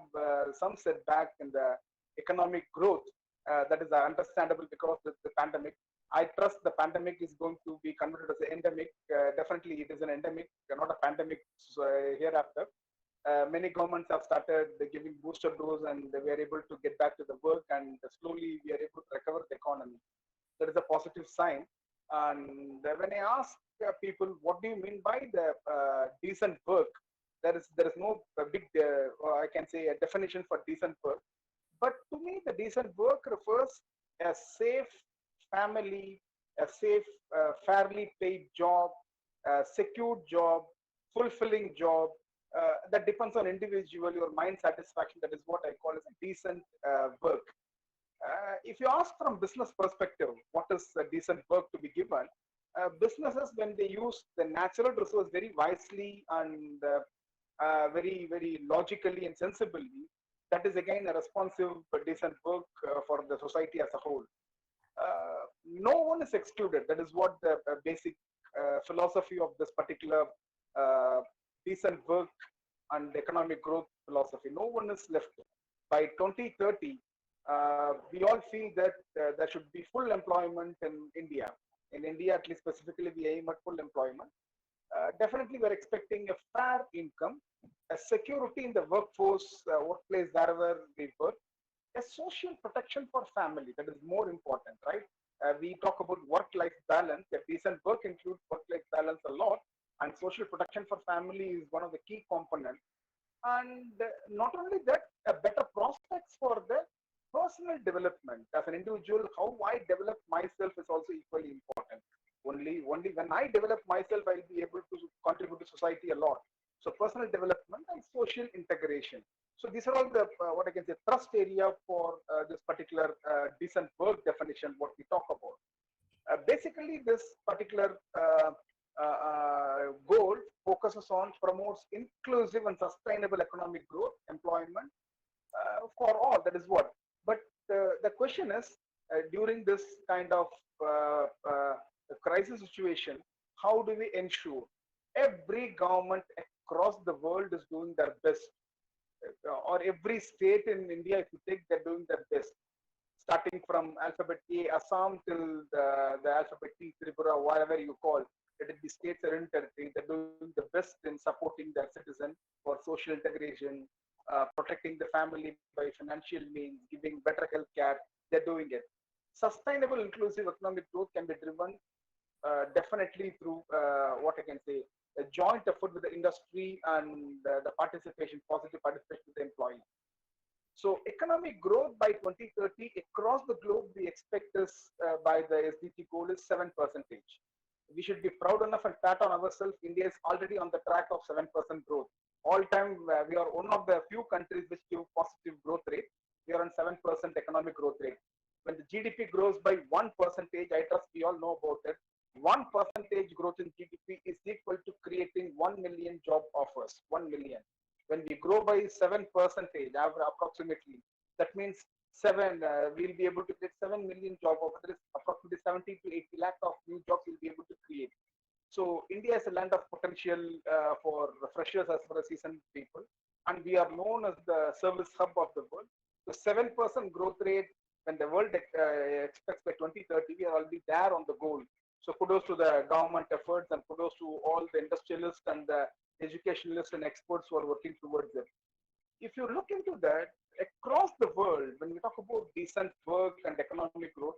P: some setback in the economic growth. That is understandable because of the pandemic. I trust the pandemic is going to be converted as an endemic. Definitely, it is an endemic, not a pandemic hereafter. Many governments have started giving booster dose and we are able to get back to the work, and slowly we are able to recover the economy. That is a positive sign. And when I ask people, what do you mean by the decent work? There is no big, I can say, a definition for decent work. But to me, the decent work refers a safe family, a safe, fairly paid job, a secured job, fulfilling job. That depends on individual, your mind satisfaction. That is what I call as a decent work. If you ask from business perspective, what is a decent work to be given? Businesses, when they use the natural resource very wisely and very, very logically and sensibly, that is again a responsive, decent work for the society as a whole. No one is excluded. That is what the basic philosophy of this particular decent work and economic growth philosophy. No one is left. By 2030, we all feel that there should be full employment in India. In India, at least specifically, we aim at full employment. Definitely, we're expecting a fair income, a security in the workforce, workplace wherever we work, a social protection for family. That is more important, right? We talk about work-life balance. A decent work includes work-life balance a lot, and social protection for family is one of the key components. And not only that, a better prospects for the personal development as an individual. How I develop myself is also equally important. Only when I develop myself, I'll be able to contribute to society a lot. So personal development and social integration. So these are all the what I can say thrust area for this particular decent work definition. What we talk about. Basically, this particular goal focuses on promotes inclusive and sustainable economic growth, employment for all. That is what. But the question is, during this kind of crisis situation, how do we ensure every government across the world is doing their best, or every state in India, if you take, they're doing their best, starting from alphabet A, Assam, till the alphabet T, Tripura, whatever you call it, the states are in territory, they're doing the best in supporting their citizen for social integration, protecting the family by financial means, giving better health care. They're doing it. Sustainable inclusive economic growth can be driven definitely through what I can say, a joint effort with the industry and the participation, positive participation with the employee. So economic growth by 2030 across the globe, we expect this by the SDG goal is 7%. We should be proud enough and pat on ourselves. India is already on the track of 7% growth. All time, we are one of the few countries which give positive growth rate. We are on 7% economic growth rate. When the GDP grows by 1%, I trust we all know about it. 1% growth in GDP is equal to creating 1 million job offers. 1 million. When we grow by 7% approximately, that means we'll be able to get 7 million job offers. There is approximately 70 to 80 lakh of new jobs we'll be able to create. So India is a land of potential for freshers as well as seasoned people, and we are known as the service hub of the world. So 7% growth rate when the world expects by 2030, we are already there on the goal. So kudos to the government efforts and kudos to all the industrialists and the educationalists and experts who are working towards it. If you look into that, across the world, when we talk about decent work and economic growth,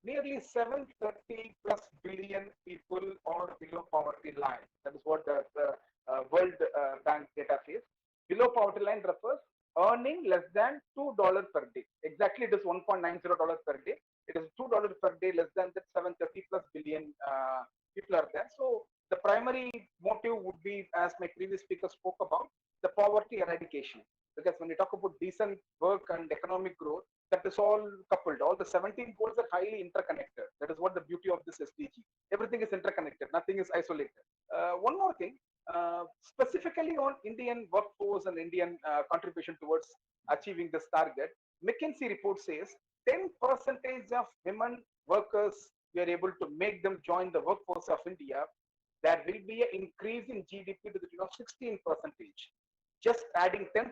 P: nearly 730 plus billion people are below poverty line. That is what the World Bank data says. Below poverty line refers earning less than $2 per day. Exactly, it is $1.90 per day. It is $2 per day less than that 730 plus billion people are there. So the primary motive would be, as my previous speaker spoke about, the poverty eradication. Because when we talk about decent work and economic growth, that is all coupled. All the 17 goals are highly interconnected. That is what the beauty of this SDG. Everything is interconnected. Nothing is isolated. One more thing, specifically on Indian workforce and Indian contribution towards achieving this target, McKinsey report says 10% of women workers, we are able to make them join the workforce of India. There will be an increase in GDP to the tune of 16%. Just adding 10%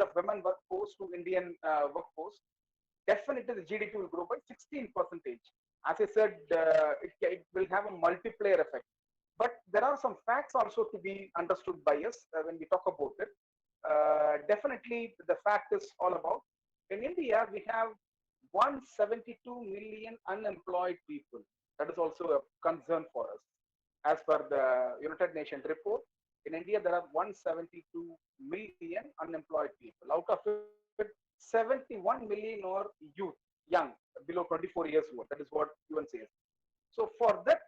P: of women workforce to Indian workforce, definitely the GDP will grow by 16%. As I said, it will have a multiplier effect. But there are some facts also to be understood by us when we talk about it. Definitely, the fact is all about, in India, we have 172 million unemployed people. That is also a concern for us. As per the United Nations report, in India, there are 172 million unemployed people. Out of it, 71 million are youth, young, below 24 years old. That is what UN says. So for that,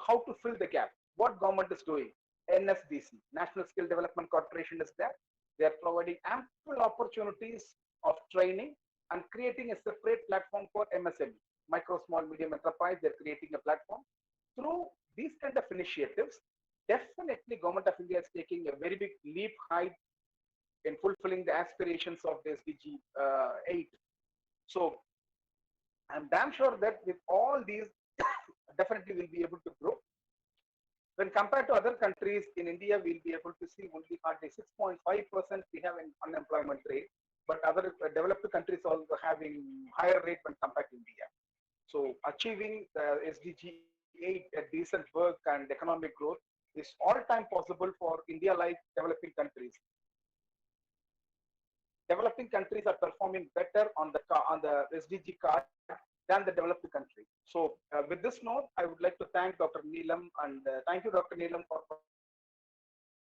P: how to fill the gap? What government is doing? NSDC, National Skill Development Corporation, is there. They are providing ample opportunities of training and creating a separate platform for MSME, micro, small, medium enterprise. They're creating a platform. Through these kind of initiatives, definitely Government of India is taking a very big leap high in fulfilling the aspirations of the SDG 8. So I'm damn sure that with all these, definitely we'll be able to grow. When compared to other countries, in India, we'll be able to see only hardly 6.5% we have an unemployment rate, but other developed countries also having higher rate when compared to India. So achieving the SDG 8, a decent work and economic growth, is all time possible for India like developing countries. Developing countries are performing better on the SDG card than the developed country. So with this note, I would like to thank Dr. Neelam, and thank you, Dr. Neelam, for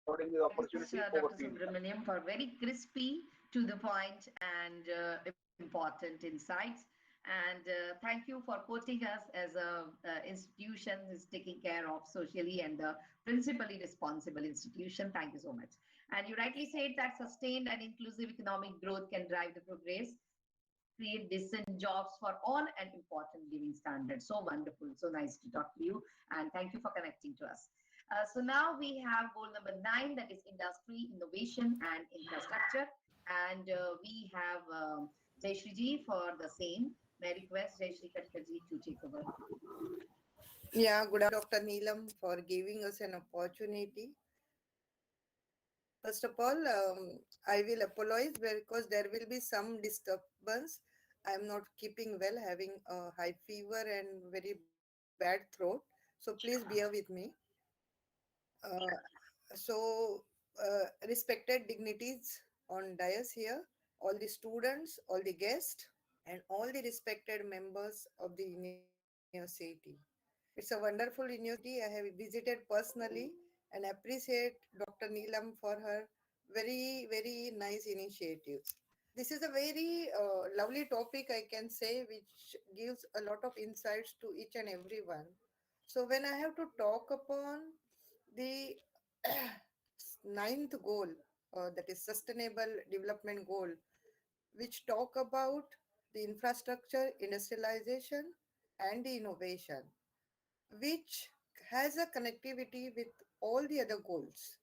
P: providing the opportunity.
A: Dr. Subramaniam, for very crispy, to the point, and important insights. And thank you for quoting us as a institution is taking care of socially and principally responsible institution. Thank you so much. And you rightly said that sustained and inclusive economic growth can drive the progress, create decent jobs for all, and important living standards. So wonderful. So nice to talk to you. And thank you for connecting to us. So now we have goal number 9, that is industry, innovation, and infrastructure. And we have Jayashree ji for the same. May I request Jayashree Katkar ji to take over.
Q: Yeah, good afternoon, Dr. Neelam, for giving us an opportunity. First of all, I will apologize because there will be some disturbance. I am not keeping well, having a high fever and very bad throat. So please bear with me. Respected dignities on dais here, all the students, all the guests, and all the respected members of the university. It's a wonderful university. I have visited personally and appreciate Dr. Neelam for her very, very nice initiatives. This is a very lovely topic, I can say, which gives a lot of insights to each and everyone. So, when I have to talk upon the ninth goal, that is sustainable development goal, which talk about the infrastructure, industrialization, and the innovation, which has a connectivity with all the other goals.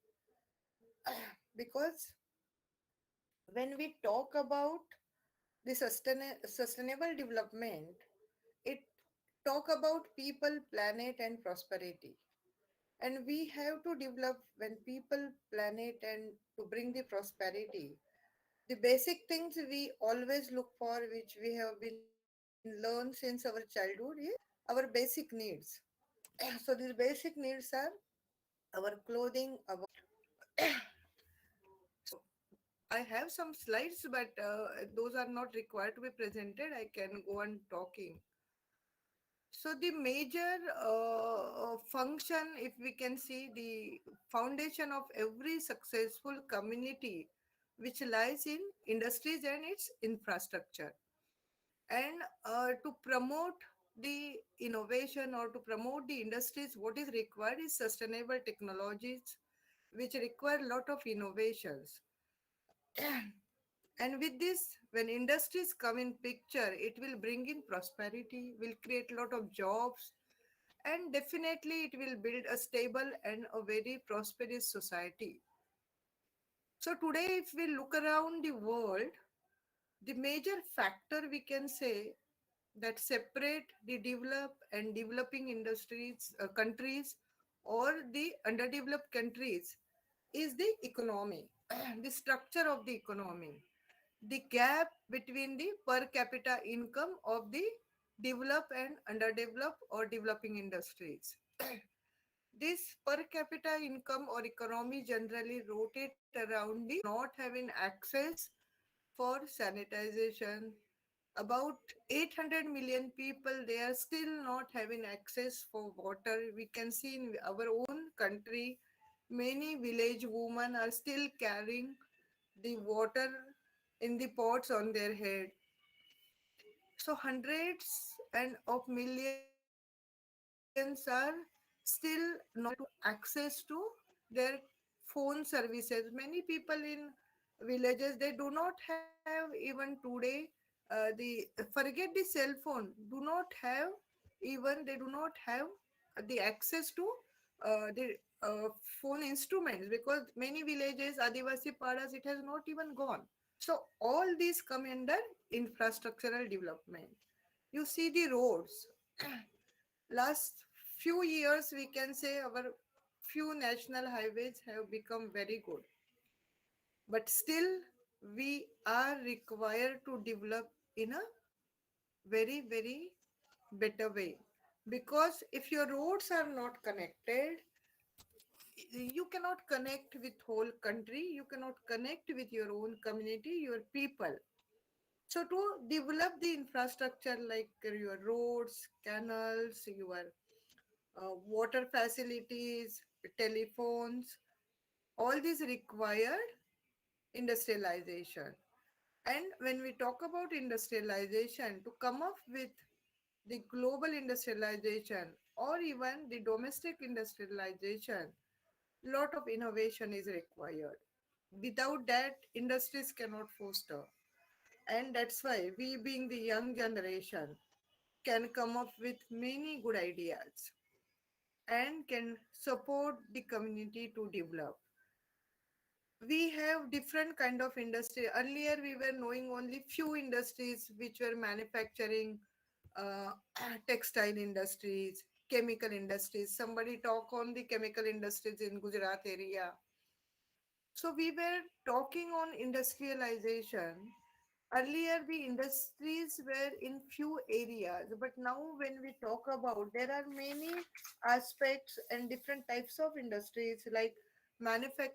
Q: Because when we talk about the sustainable development, it talk about people, planet, and prosperity. And we have to develop when people, planet, and to bring the prosperity. The basic things we always look for, which we have been learned since our childhood, is our basic needs. So these basic needs are our clothing, our so I have some slides, but those are not required to be presented. I can go on talking. So the major function, if we can see, the foundation of every successful community, which lies in industries and its infrastructure. And to promote the innovation or to promote the industries, what is required is sustainable technologies, which require a lot of innovations. And with this, when industries come in picture, it will bring in prosperity, will create a lot of jobs, and definitely it will build a stable and a very prosperous society. So today, if we look around the world, the major factor we can say that separate the developed and developing industries, countries, or the underdeveloped countries is the economy, the structure of the economy, the gap between the per capita income of the developed and underdeveloped or developing industries. This per capita income or economy generally rotate around the not having access for sanitization. About 800 million people, they are still not having access for water. We can see in our own country, many village women are still carrying the water in the pots on their head. So hundreds and of millions are still not access to their phone services. Many people in villages, they do not have even today the forget the cell phone, do not have, even they do not have the access to the phone instruments, because many villages, Adivasi padas, it has not even gone. So all these come under infrastructural development. You see the roads. Last few years, we can say our few national highways have become very good. But still, we are required to develop in a very, very better way. Because if your roads are not connected, you cannot connect with whole country, you cannot connect with your own community, your people. So to develop the infrastructure like your roads, canals, your water facilities, telephones, all these require industrialization. And when we talk about industrialization, to come up with the global industrialization or even the domestic industrialization, lot of innovation is required. Without that, industries cannot foster. And that's why we, being the young generation, can come up with many good ideas and can support the community to develop. We have different kind of industry. Earlier, we were knowing only few industries which were manufacturing, uh, textile industries, chemical industries. Somebody talk on the chemical industries in Gujarat area. So we were talking on industrialization. Earlier, the industries were in few areas, but now when we talk about, there are many aspects and different types of industries like manufacturing